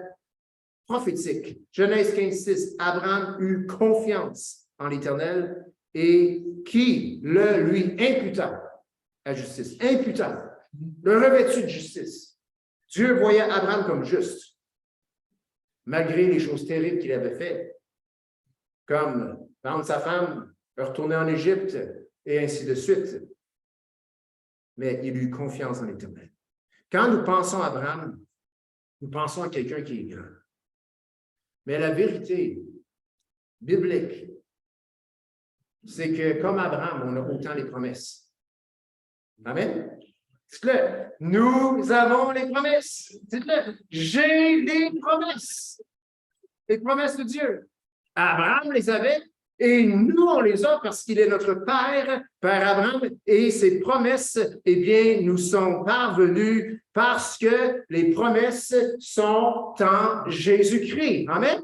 prophétique. Genèse 15:6, Abraham eut confiance en l'Éternel et qui le lui imputa à justice. Imputa, le revêtu de justice. Dieu voyait Abraham comme juste, malgré les choses terribles qu'il avait faites, comme vendre sa femme, retourner en Égypte et ainsi de suite. Mais il eut confiance en l'Éternel. Quand nous pensons à Abraham, nous pensons à quelqu'un qui est grand. Mais la vérité biblique, c'est que comme Abraham, on a autant les promesses. Amen? Dites-le, nous avons les promesses. Dites-le, j'ai les promesses. Les promesses de Dieu. Abraham les avait et nous, on les a parce qu'il est notre Père, Père Abraham, et ses promesses, eh bien, nous sont parvenues parce que les promesses sont en Jésus-Christ. Amen?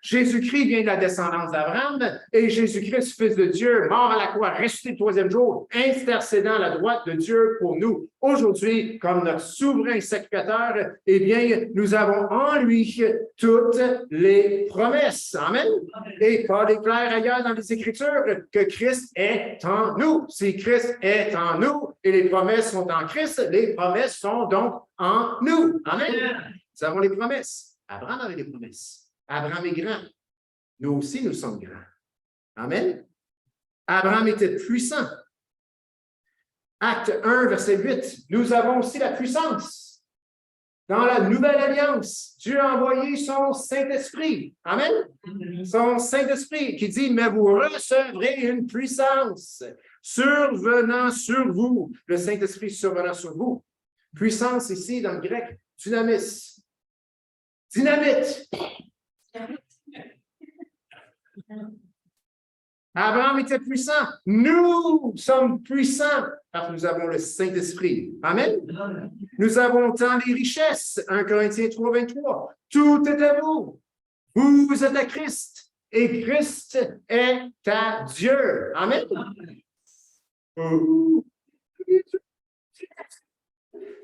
Jésus-Christ vient de la descendance d'Abraham et Jésus-Christ, Fils de Dieu, mort à la croix, ressuscité le troisième jour, intercédant à la droite de Dieu pour nous. Aujourd'hui, comme notre souverain sacrificateur, eh bien, nous avons en lui toutes les promesses. Amen? Et Paul déclare ailleurs dans les Écritures que Christ est en nous. Si Christ est en nous et les promesses sont en Christ, les promesses sont donc en nous. Amen. Nous avons les promesses. Abraham avait des promesses. Abraham est grand. Nous aussi, nous sommes grands. Amen. Abraham était puissant. Acte 1, verset 8. Nous avons aussi la puissance. Dans la Nouvelle Alliance, Dieu a envoyé son Saint-Esprit. Amen. Son Saint-Esprit qui dit, mais vous recevrez une puissance survenant sur vous. Le Saint-Esprit survenant sur vous. Puissance ici, dans le grec, dynamis. Dynamite. Abraham était puissant. Nous sommes puissants parce que nous avons le Saint-Esprit. Amen. Nous avons tant les richesses. 1 Corinthiens 3, 23. Tout est à vous. Vous êtes à Christ et Christ est à Dieu. Amen.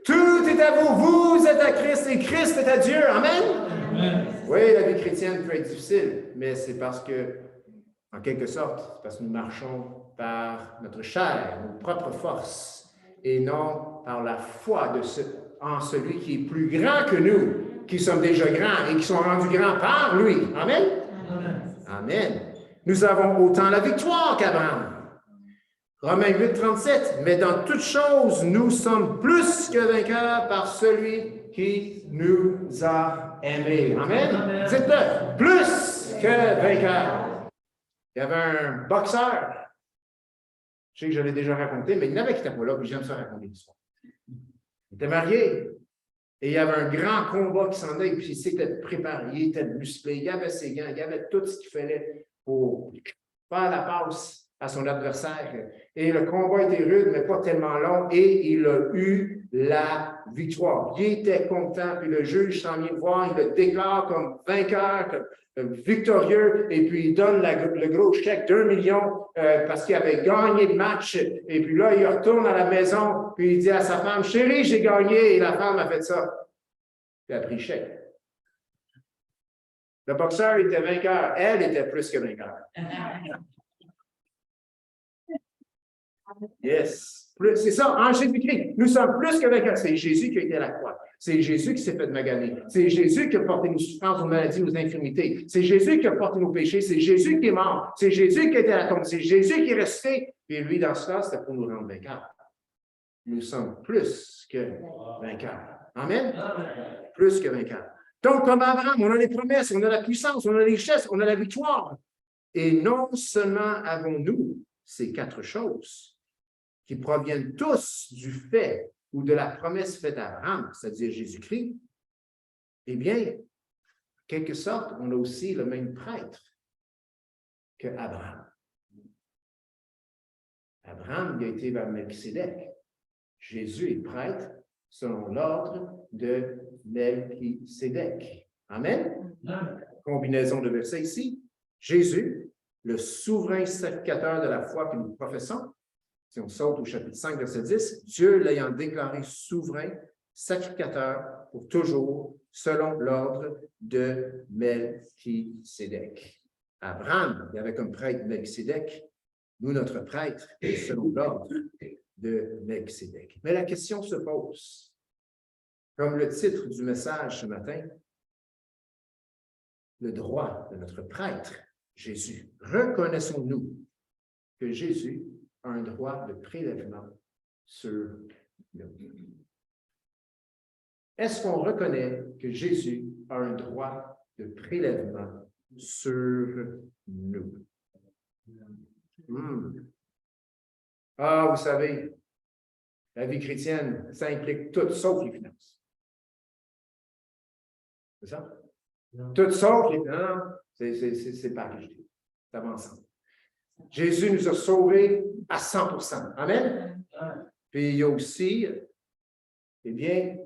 Tout est à vous. Vous êtes à Christ et Christ est à Dieu. Amen. Amen. Oui, la vie chrétienne peut être difficile, mais c'est parce que, en quelque sorte, c'est parce que nous marchons par notre chair, nos propres forces, et non par la foi en celui qui est plus grand que nous, qui sommes déjà grands et qui sont rendus grands par lui. Amen. Amen. Amen. Nous avons autant la victoire qu'Abraham. Romains 8, 37. Mais dans toutes choses, nous sommes plus que vainqueurs par celui qui nous a aimés. Amen. Amen. Dites-le, plus que vainqueurs. Il y avait un boxeur. Je sais que je l'ai déjà raconté, mais il y en avait qui n'étaient pas là, puis j'aime ça raconter l'histoire. Il était marié. Et il y avait un grand combat qui s'en allait, puis il s'était préparé, il était musclé, il avait ses gants, il avait tout ce qu'il fallait pour faire la passe à son adversaire. Et le combat était rude, mais pas tellement long, et il a eu la victoire. Il était content, puis le juge s'en vient voir, il le déclare comme vainqueur, comme victorieux, et puis il donne le gros chèque d'1 million parce qu'il avait gagné le match. Et puis là, il retourne à la maison, puis il dit à sa femme, « Chérie, j'ai gagné. » Et la femme a fait ça. Puis elle a pris le chèque. Le boxeur était vainqueur. Elle était plus que vainqueur. Yes. C'est ça, en Jésus-Christ. Nous sommes plus que vainqueurs. C'est Jésus qui a été à la croix. C'est Jésus qui s'est fait maganer. C'est Jésus qui a porté nos souffrances, nos maladies, nos infirmités. C'est Jésus qui a porté nos péchés. C'est Jésus qui est mort. C'est Jésus qui a été à la tombe. C'est Jésus qui est resté. Et lui, dans ce cas, c'était pour nous rendre vainqueurs. Nous sommes plus que vainqueurs. Amen? Plus que vainqueurs. Donc, comme Abraham, on a les promesses, on a la puissance, on a les richesses, on a la victoire. Et non seulement avons-nous ces 4 choses qui proviennent tous du fait ou de la promesse faite à Abraham, c'est-à-dire Jésus-Christ, eh bien, en quelque sorte, on a aussi le même prêtre que Abraham. Abraham, il a été vers Melchisédek. Jésus est prêtre selon l'ordre de Melchisédek. Amen? Combinaison de versets ici. Jésus, le souverain sacrificateur de la foi que nous professons, si on saute au chapitre 5, verset 10, Dieu l'ayant déclaré souverain sacrificateur pour toujours, selon l'ordre de Melchisédek. Abraham, il avait comme prêtre Melchisédek. Nous, notre prêtre, est selon l'ordre de Melchisédek. Mais la question se pose, comme le titre du message ce matin, le droit de notre prêtre, Jésus. Reconnaissons-nous que Jésus a un droit de prélèvement sur nous. Est-ce qu'on reconnaît que Jésus a un droit de prélèvement sur nous? Ah, vous savez, la vie chrétienne, ça implique tout sauf les finances. C'est ça? Non. Tout sauf les finances, c'est pas que je dis. Ça va ensemble. Jésus nous a sauvés à 100%. Amen? Puis il y a aussi, eh bien,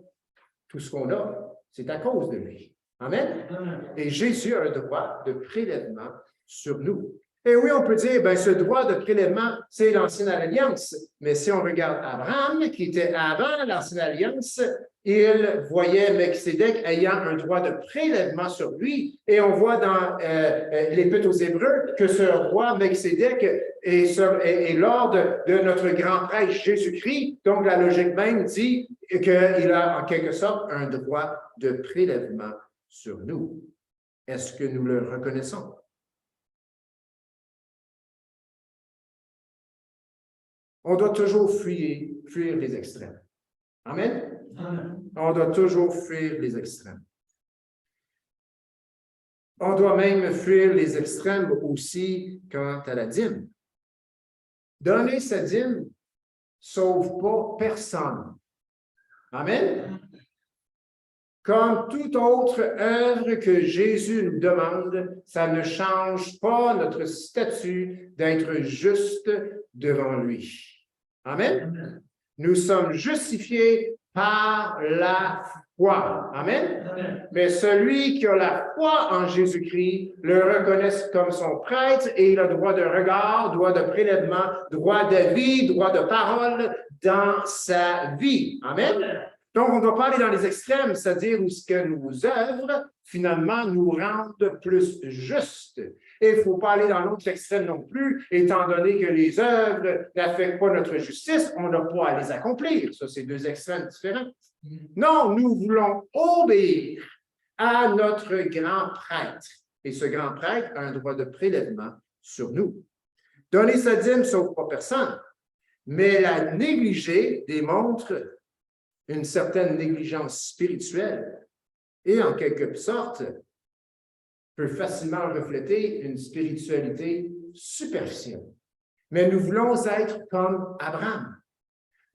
tout ce qu'on a, c'est à cause de lui. Amen? Et Jésus a un droit de prélèvement sur nous. Et oui, on peut dire, ben, ce droit de prélèvement, c'est l'Ancienne Alliance. Mais si on regarde Abraham, qui était avant l'Ancienne Alliance, il voyait Melchisédek ayant un droit de prélèvement sur lui. Et on voit dans l'Épître aux Hébreux que ce roi Melchisédek est l'ordre de notre grand prêtre Jésus-Christ. Donc, la logique même dit qu'il a en quelque sorte un droit de prélèvement sur nous. Est-ce que nous le reconnaissons? On doit toujours fuir les extrêmes. Amen? Amen. On doit toujours fuir les extrêmes. On doit même fuir les extrêmes aussi quant à la dîme. Donner sa dîme ne sauve pas personne. Amen? Comme toute autre œuvre que Jésus nous demande, ça ne change pas notre statut d'être juste devant lui. Amen? Nous sommes justifiés par la foi. Amen? Amen? Mais celui qui a la foi en Jésus-Christ le reconnaît comme son prêtre et il a droit de regard, droit de prélèvement, droit d'avis, droit de parole dans sa vie. Amen? Donc, on ne doit pas aller dans les extrêmes, c'est-à-dire où ce que nos œuvres, finalement, nous rendent plus justes. Et il ne faut pas aller dans l'autre extrême non plus, étant donné que les œuvres n'affectent pas notre justice, on n'a pas à les accomplir. Ça, c'est 2 extrêmes différents. Non, nous voulons obéir à notre grand prêtre. Et ce grand prêtre a un droit de prélèvement sur nous. Donner sa dîme ne sauve pas personne, mais la négliger démontre une certaine négligence spirituelle et, en quelque sorte, peut facilement refléter une spiritualité superficielle. Mais nous voulons être comme Abraham.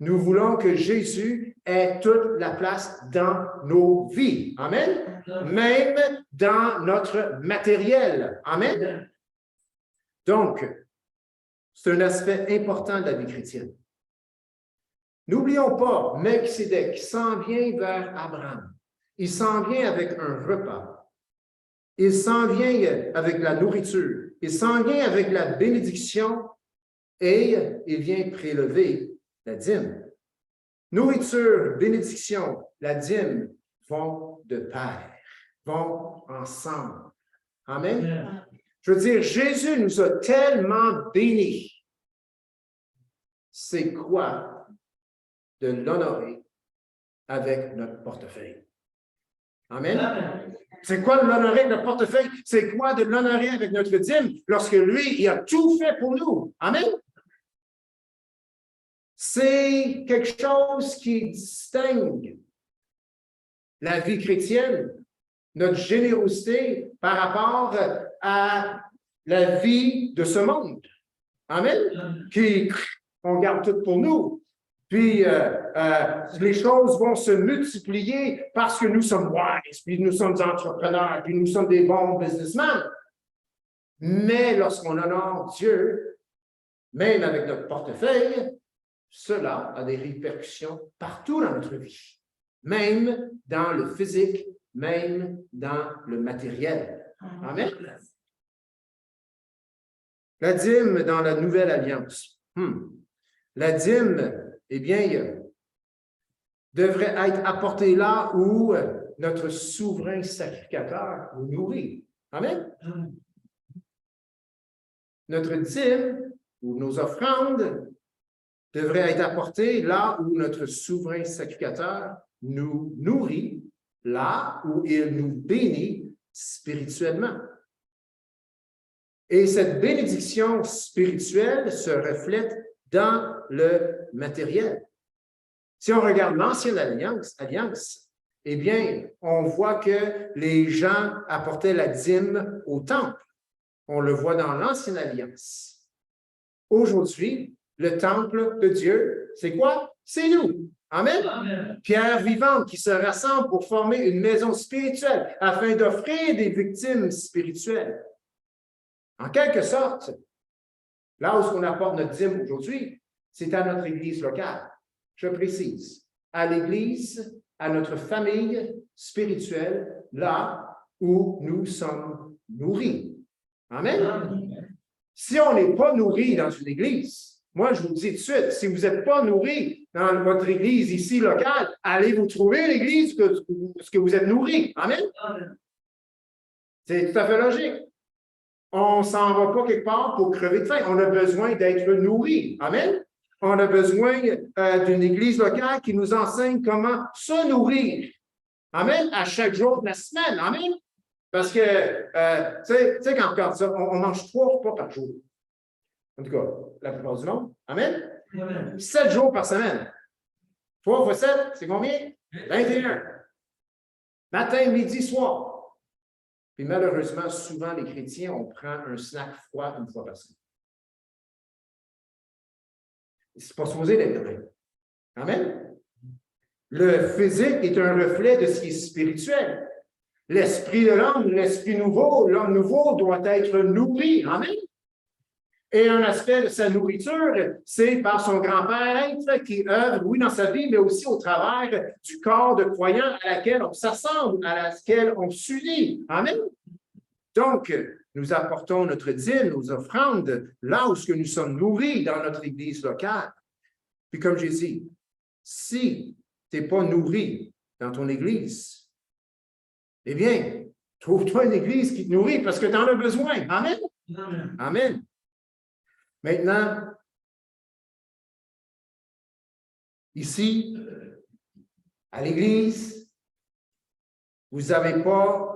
Nous voulons que Jésus ait toute la place dans nos vies. Amen? Même dans notre matériel. Amen? Donc, c'est un aspect important de la vie chrétienne. N'oublions pas, Melchisédek s'en vient vers Abraham. Il s'en vient avec un repas. Il s'en vient avec la nourriture. Il s'en vient avec la bénédiction et il vient prélever la dîme. Nourriture, bénédiction, la dîme vont de pair, vont ensemble. Amen? Je veux dire, Jésus nous a tellement bénis. C'est quoi de l'honorer avec notre portefeuille? Amen? C'est quoi de l'honorer avec notre portefeuille? C'est quoi de l'honorer avec notre dîme lorsque lui, il a tout fait pour nous? Amen? C'est quelque chose qui distingue la vie chrétienne notre générosité par rapport à la vie de ce monde. Amen. Puis, on garde tout pour nous. Puis, les choses vont se multiplier parce que nous sommes wise, puis nous sommes entrepreneurs, puis nous sommes des bons businessmen. Mais lorsqu'on honore Dieu, même avec notre portefeuille, cela a des répercussions partout dans notre vie, même dans le physique, même dans le matériel. Amen. La dîme dans la nouvelle alliance. La dîme, eh bien, devrait être apportée là où notre souverain sacrificateur nous nourrit. Amen. Notre dîme ou nos offrandes devraient être apportées là où notre souverain sacrificateur nous nourrit, là où il nous bénit spirituellement. Et cette bénédiction spirituelle se reflète dans le matériel. Si on regarde l'Ancienne Alliance, eh bien, on voit que les gens apportaient la dîme au temple. On le voit dans l'Ancienne Alliance. Aujourd'hui, le temple de Dieu, c'est quoi? C'est nous. Amen. Amen. Pierre vivante qui se rassemble pour former une maison spirituelle afin d'offrir des victimes spirituelles. En quelque sorte, là où on apporte notre dîme aujourd'hui, c'est à notre Église locale. Je précise, à l'Église, à notre famille spirituelle, là où nous sommes nourris. Amen. Amen. Si on n'est pas nourri dans une Église, moi je vous dis tout de suite, si vous n'êtes pas nourri dans votre Église ici locale, allez vous trouver l'Église que vous êtes nourri. Amen. Amen. C'est tout à fait logique. On ne s'en va pas quelque part pour crever de faim. On a besoin d'être nourri. Amen. On a besoin d'une Église locale qui nous enseigne comment se nourrir. Amen. À chaque jour de la semaine. Amen. Parce que, tu sais, quand on regarde ça, on mange 3 repas par jour. En tout cas, la plupart du monde. Amen. Amen. 7 jours par semaine. 3 fois 7, c'est combien? 21. Matin, midi, soir. Puis malheureusement, souvent, les chrétiens, on prend un snack froid une fois par semaine. C'est pas supposé d'être vrai. Amen. Le physique est un reflet de ce qui est spirituel. L'esprit de l'homme, l'esprit nouveau, l'homme nouveau doit être nourri. Amen. Et un aspect de sa nourriture, c'est par son grand-père qui œuvre, oui, dans sa vie, mais aussi au travers du corps de croyants à laquelle on s'assemble, à laquelle on s'unit. Amen. Donc, nous apportons notre dîme, nos offrandes, là où nous sommes nourris dans notre Église locale. Puis comme j'ai dit, si tu n'es pas nourri dans ton Église, eh bien, trouve-toi une Église qui te nourrit parce que tu en as besoin. Amen. Amen. Amen. Maintenant, ici, à l'Église, vous n'avez pas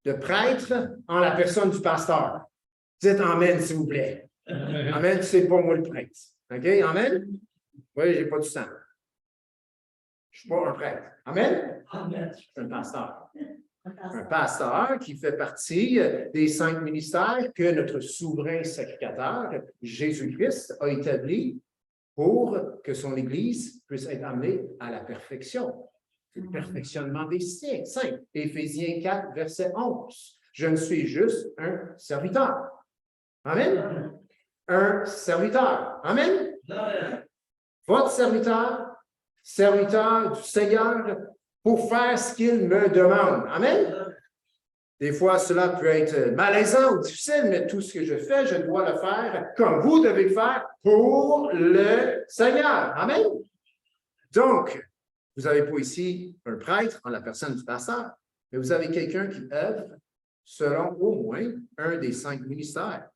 de prêtre en la personne du pasteur. Dites Amen, s'il vous plaît. Amen, c'est pas moi le prêtre. OK? Amen? Oui, je n'ai pas du sang. Je ne suis pas un prêtre. Amen? Amen. Je suis un pasteur. Un pasteur qui fait partie des 5 ministères que notre souverain sacrificateur, Jésus-Christ, a établis pour que son Église puisse être amenée à la perfection. C'est le perfectionnement des saints. Éphésiens 4, verset 11. Je ne suis juste un serviteur. Amen? Un serviteur. Amen? Votre serviteur, serviteur du Seigneur, pour faire ce qu'il me demande. Amen? Des fois, cela peut être malaisant ou difficile, mais tout ce que je fais, je dois le faire comme vous devez le faire pour le Seigneur. Amen? Donc, vous n'avez pas ici un prêtre en la personne du pasteur, mais vous avez quelqu'un qui œuvre selon au moins un des 5 ministères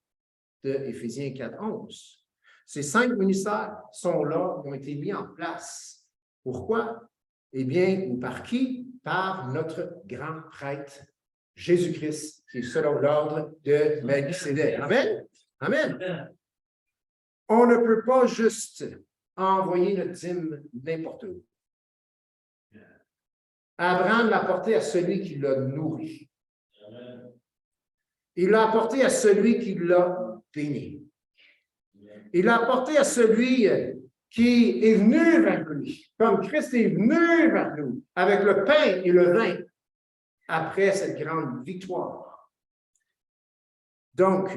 de Éphésiens 4, 11. Ces 5 ministères sont là, ont été mis en place. Pourquoi? Eh bien, ou par qui? Par notre grand prêtre, Jésus-Christ, qui est selon l'ordre de Melchisédek. Amen? Amen. On ne peut pas juste envoyer notre dîme n'importe où. Abraham l'a apporté à celui qui l'a nourri. Il l'a apporté à celui qui l'a béni. Il l'a apporté à celui qui est venu vers lui, comme Christ est venu vers nous, avec le pain et le vin, après cette grande victoire. Donc,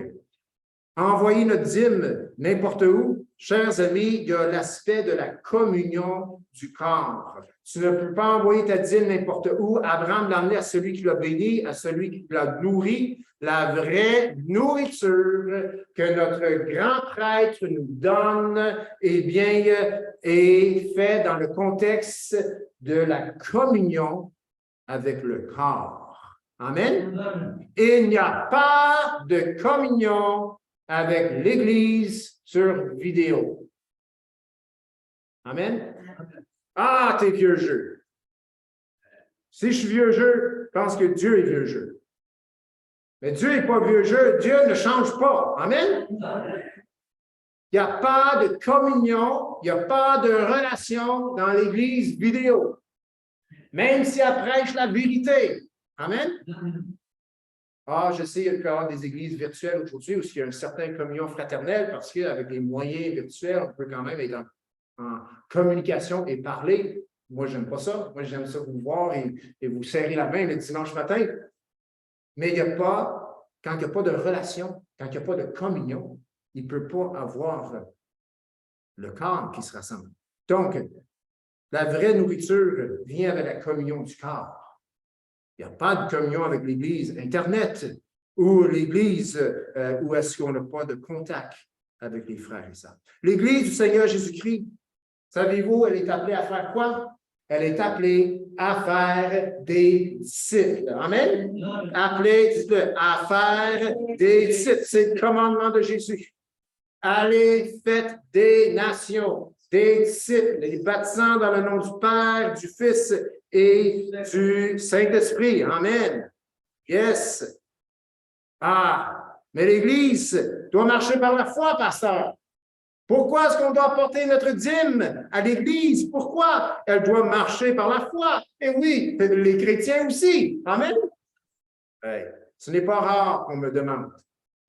envoyer notre dîme n'importe où, chers amis, il y a l'aspect de la communion du corps. Tu ne peux pas envoyer ta dîme n'importe où. Abraham l'a emmené à celui qui l'a béni, à celui qui l'a nourri. La vraie nourriture que notre grand prêtre nous donne, eh bien, est faite dans le contexte de la communion avec le corps. Amen. Il n'y a pas de communion avec l'Église sur vidéo. Amen. Ah, t'es vieux jeu. Si je suis vieux jeu, je pense que Dieu est vieux jeu. Mais Dieu n'est pas vieux jeu, Dieu ne change pas. Amen. Il n'y a pas de communion, il n'y a pas de relation dans l'Église vidéo. Même si elle prêche la vérité. Amen. Ah, je sais, il peut y avoir des églises virtuelles aujourd'hui où il y a une certaine communion fraternelle parce qu'avec les moyens virtuels, on peut quand même être en communication et parler. Moi, je n'aime pas ça. Moi, j'aime ça vous voir et vous serrer la main le dimanche matin. Mais il n'y a pas, quand il n'y a pas de relation, quand il n'y a pas de communion, il ne peut pas avoir le corps qui se rassemble. Donc, la vraie nourriture vient avec la communion du corps. Il n'y a pas de communion avec l'Église Internet ou l'Église où est-ce qu'on n'a pas de contact avec les frères et sœurs. L'Église du Seigneur Jésus-Christ, savez-vous, elle est appelée à faire quoi? Elle est appelée à faire des disciples. Amen? Appelée à faire des disciples. C'est le commandement de Jésus. Allez, faites des nations, des disciples, les baptisant dans le nom du Père, du Fils et du Saint-Esprit. Amen. Yes. Ah, mais l'Église doit marcher par la foi, pasteur. Pourquoi est-ce qu'on doit apporter notre dîme à l'Église? Pourquoi? Elle doit marcher par la foi. Et oui, les chrétiens aussi. Amen. Hey, ce n'est pas rare qu'on me demande.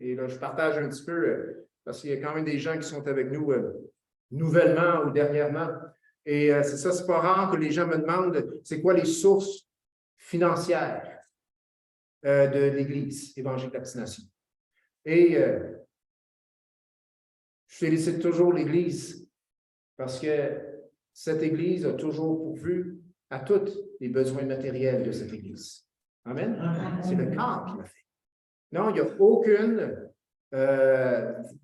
Et là, je partage un petit peu, parce qu'il y a quand même des gens qui sont avec nous nouvellement ou dernièrement. Et c'est ça, c'est pas rare que les gens me demandent c'est quoi les sources financières de l'Église évangélique de la Destination. Et je félicite toujours l'Église parce que cette Église a toujours pourvu à tous les besoins matériels de cette Église. Amen. C'est le corps qui l'a fait. Non, il n'y a aucun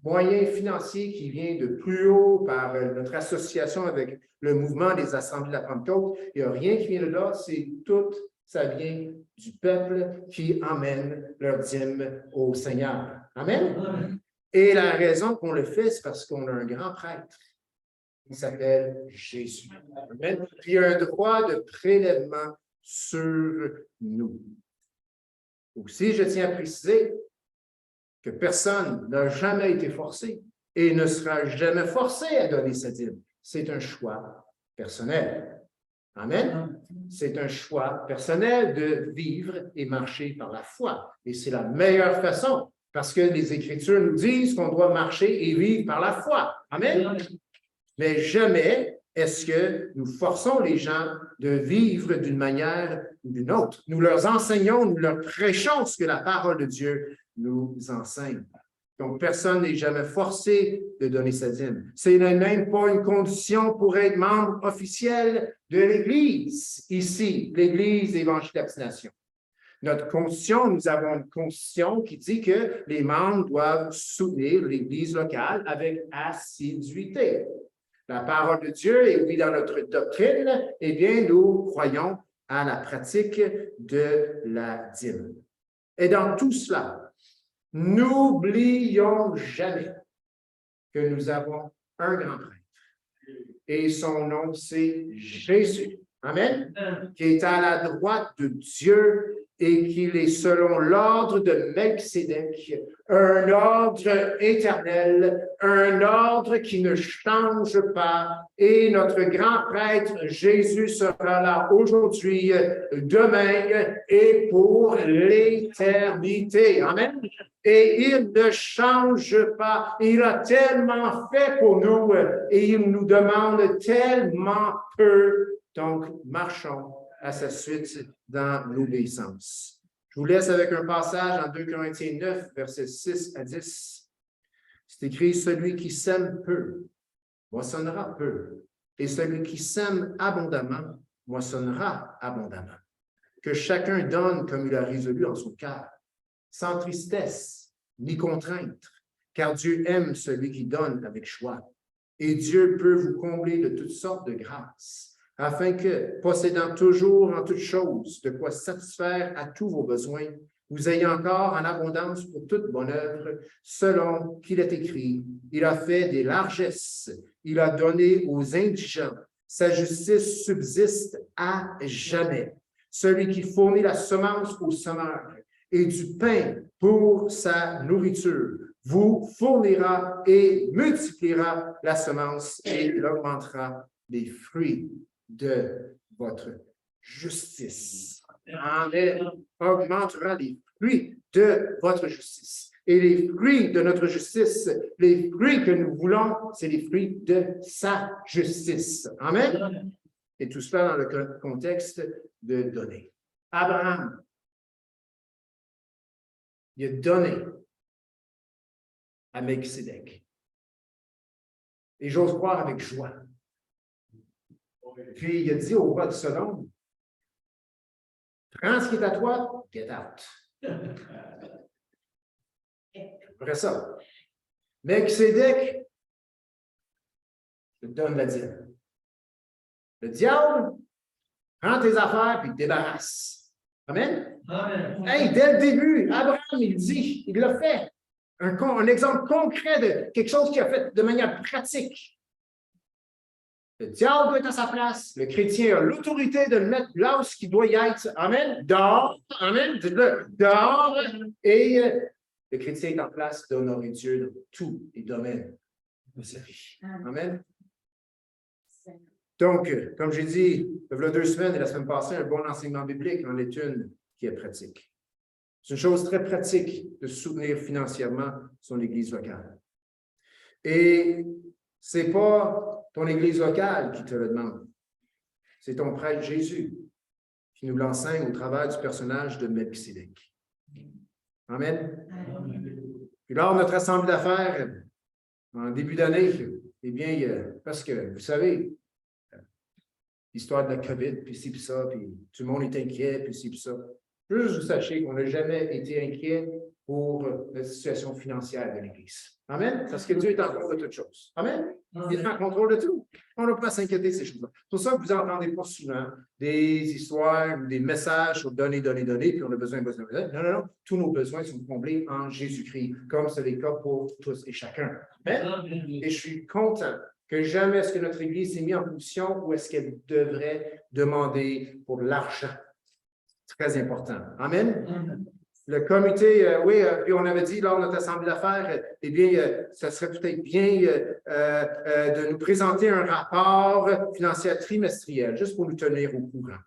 moyen financier qui vient de plus haut par notre association avec le mouvement des Assemblées de la Pentecôte. Il n'y a rien qui vient de là, c'est tout, ça vient du peuple qui emmène leur dîme au Seigneur. Amen. Et la raison qu'on le fait, c'est parce qu'on a un grand prêtre. Il s'appelle Jésus. Amen. Il y a un droit de prélèvement sur nous. Aussi, je tiens à préciser que personne n'a jamais été forcé et ne sera jamais forcé à donner sa dîme. C'est un choix personnel. Amen. C'est un choix personnel de vivre et marcher par la foi. Et c'est la meilleure façon parce que les Écritures nous disent qu'on doit marcher et vivre par la foi. Amen. Mais jamais est-ce que nous forçons les gens de vivre d'une manière ou d'une autre. Nous leur enseignons, nous leur prêchons ce que la parole de Dieu nous enseigne. Donc, personne n'est jamais forcé de donner sa dîme. Ce n'est même pas une condition pour être membre officiel de l'Église, ici, l'Église évangélique de la Destination. Notre constitution, nous avons une constitution qui dit que les membres doivent soutenir l'Église locale avec assiduité. La parole de Dieu, et oui, dans notre doctrine, eh bien, nous croyons à la pratique de la dîme. Et dans tout cela, n'oublions jamais que nous avons un grand prêtre. Et son nom, c'est Jésus. Amen. Qui est à la droite de Dieu et qu'il est selon l'ordre de Melchisédek, un ordre éternel, un ordre qui ne change pas. Et notre grand prêtre Jésus sera là aujourd'hui, demain et pour l'éternité. Amen. Et il ne change pas. Il a tellement fait pour nous et il nous demande tellement peu. Donc, marchons à sa suite dans l'obéissance. Je vous laisse avec un passage en 2 Corinthiens 9, versets 6 à 10. C'est écrit, « Celui qui sème peu, moissonnera peu, et celui qui sème abondamment, moissonnera abondamment. Que chacun donne comme il a résolu en son cœur, sans tristesse ni contrainte, car Dieu aime celui qui donne avec joie. Et Dieu peut vous combler de toutes sortes de grâces, afin que, possédant toujours en toutes choses de quoi satisfaire à tous vos besoins, vous ayez encore en abondance pour toute bonne œuvre, selon qu'il est écrit, il a fait des largesses, il a donné aux indigents, sa justice subsiste à jamais. Celui qui fournit la semence aux semeurs et du pain pour sa nourriture, vous fournira et multipliera la semence et il augmentera les fruits de votre justice. Amen. Augmentera les fruits de votre justice. Et les fruits de notre justice, les fruits que nous voulons, c'est les fruits de sa justice. Amen. Et tout cela dans le contexte de donner. Abraham, il a donné à Melchisédek. Et j'ose croire avec joie. Puis il a dit au roi de Sodome, prends ce qui est à toi, get out. Après ça, Melchisédek te donne la dîme. Le diable prend tes affaires et te débarrasse. Amen? Amen. Hey, dès le début, Abraham, il dit, il l'a fait. Un exemple concret de quelque chose qu'il a fait de manière pratique. Le diable doit être à sa place. Le chrétien a l'autorité de le mettre là où il doit y être. Amen. Dehors. Amen. Dites-le. Dehors. Et le chrétien est en place d'honorer Dieu dans tous les domaines de sa vie. Amen. Donc, comme j'ai dit, il y a 2 semaines et la semaine passée, un bon enseignement biblique en est une qui est pratique. C'est une chose très pratique de soutenir financièrement son Église locale. Et ce n'est pas ton Église locale qui te le demande. C'est ton prêtre Jésus qui nous l'enseigne au travers du personnage de Melchisédek. Amen. Puis lors de notre assemblée d'affaires, en début d'année, eh bien, parce que, vous savez, l'histoire de la COVID, puis ci, puis ça, puis tout le monde est inquiet, puis ci, puis ça. Juste vous sachez qu'on n'a jamais été inquiet pour la situation financière de l'Église. Amen? Parce que Dieu est en contrôle de toutes choses. Amen? Il est en contrôle de tout. On n'a pas à s'inquiéter de ces choses-là. C'est pour ça que vous n'entendez pas souvent des histoires ou des messages sur donner, puis on a besoin. Non. Tous nos besoins sont comblés en Jésus-Christ, comme c'est le cas pour tous et chacun. Amen? Et je suis content que jamais est-ce que notre Église s'est mise en position où est-ce qu'elle devrait demander pour l'argent. Très important. Amen? Le comité, puis on avait dit lors de notre assemblée d'affaires, eh bien, ça serait peut-être bien de nous présenter un rapport financier trimestriel, juste pour nous tenir au courant.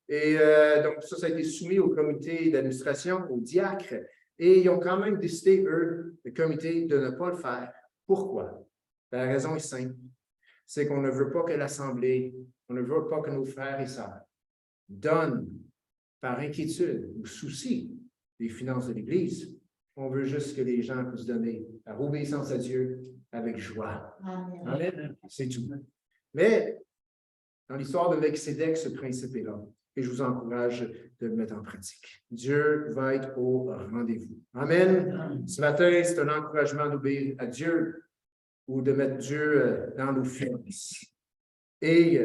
Et donc, ça a été soumis au comité d'administration, au diacre, et ils ont quand même décidé, eux, le comité, de ne pas le faire. Pourquoi? La raison est simple. C'est qu'on ne veut pas que l'Assemblée, on ne veut pas que nos frères et sœurs donnent par inquiétude ou souci des finances de l'Église. On veut juste que les gens puissent donner par obéissance à Dieu avec joie. Amen. Amen. C'est tout. Mais dans l'histoire de Melchisédek, ce principe est là. Et je vous encourage de le mettre en pratique. Dieu va être au rendez-vous. Amen. Ce matin, c'est un encouragement d'obéir à Dieu ou de mettre Dieu dans nos finances. Et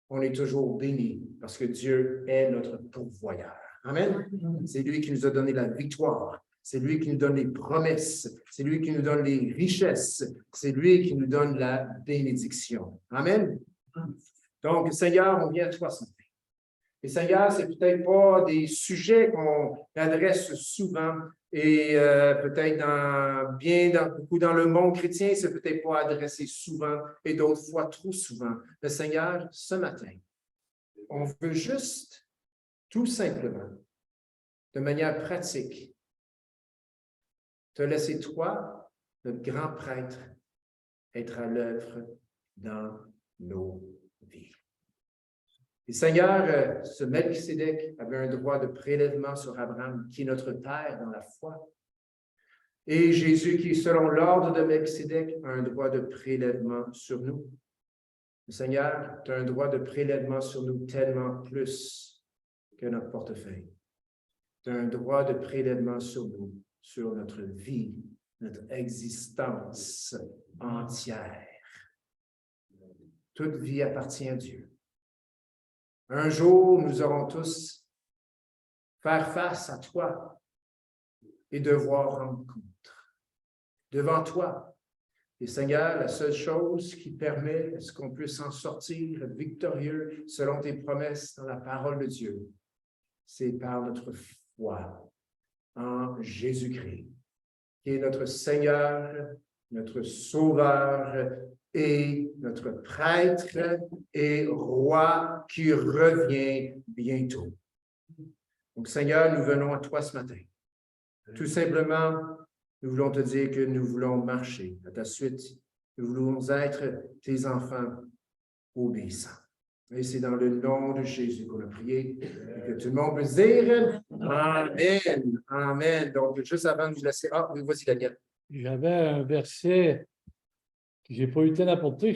on est toujours béni parce que Dieu est notre pourvoyeur. Amen. C'est lui qui nous a donné la victoire. C'est lui qui nous donne les promesses. C'est lui qui nous donne les richesses. C'est lui qui nous donne la bénédiction. Amen. Donc, Seigneur, on vient à toi ce matin. Et Seigneur, ce n'est peut-être pas des sujets qu'on adresse souvent Et peut-être beaucoup dans le monde chrétien, c'est peut-être pas adressé souvent et d'autres fois trop souvent. Le Seigneur, ce matin, on veut juste, tout simplement, de manière pratique, te laisser toi, notre grand prêtre, être à l'œuvre dans nos vies. Et Seigneur, ce Melchisédek avait un droit de prélèvement sur Abraham, qui est notre Père dans la foi. Et Jésus, qui est selon l'ordre de Melchisédek, a un droit de prélèvement sur nous. Seigneur, tu as un droit de prélèvement sur nous tellement plus que notre portefeuille. Tu as un droit de prélèvement sur nous, sur notre vie, notre existence entière. Toute vie appartient à Dieu. Un jour, nous aurons tous faire face à toi et devoir rendre compte devant toi. Et Seigneur, la seule chose qui permet à ce qu'on puisse en sortir victorieux selon tes promesses dans la parole de Dieu, c'est par notre foi en Jésus-Christ, qui est notre Seigneur, notre Sauveur et notre prêtre et roi qui revient bientôt. Donc, Seigneur, nous venons à toi ce matin. Tout simplement, nous voulons te dire que nous voulons marcher à ta suite. Nous voulons être tes enfants obéissants. Et c'est dans le nom de Jésus qu'on a prié et que tout le monde peut dire Amen. Amen. Donc, juste avant de vous laisser. Ah, oui, voici Daniel. J'avais un verset que je n'ai pas eu le temps d'apporter.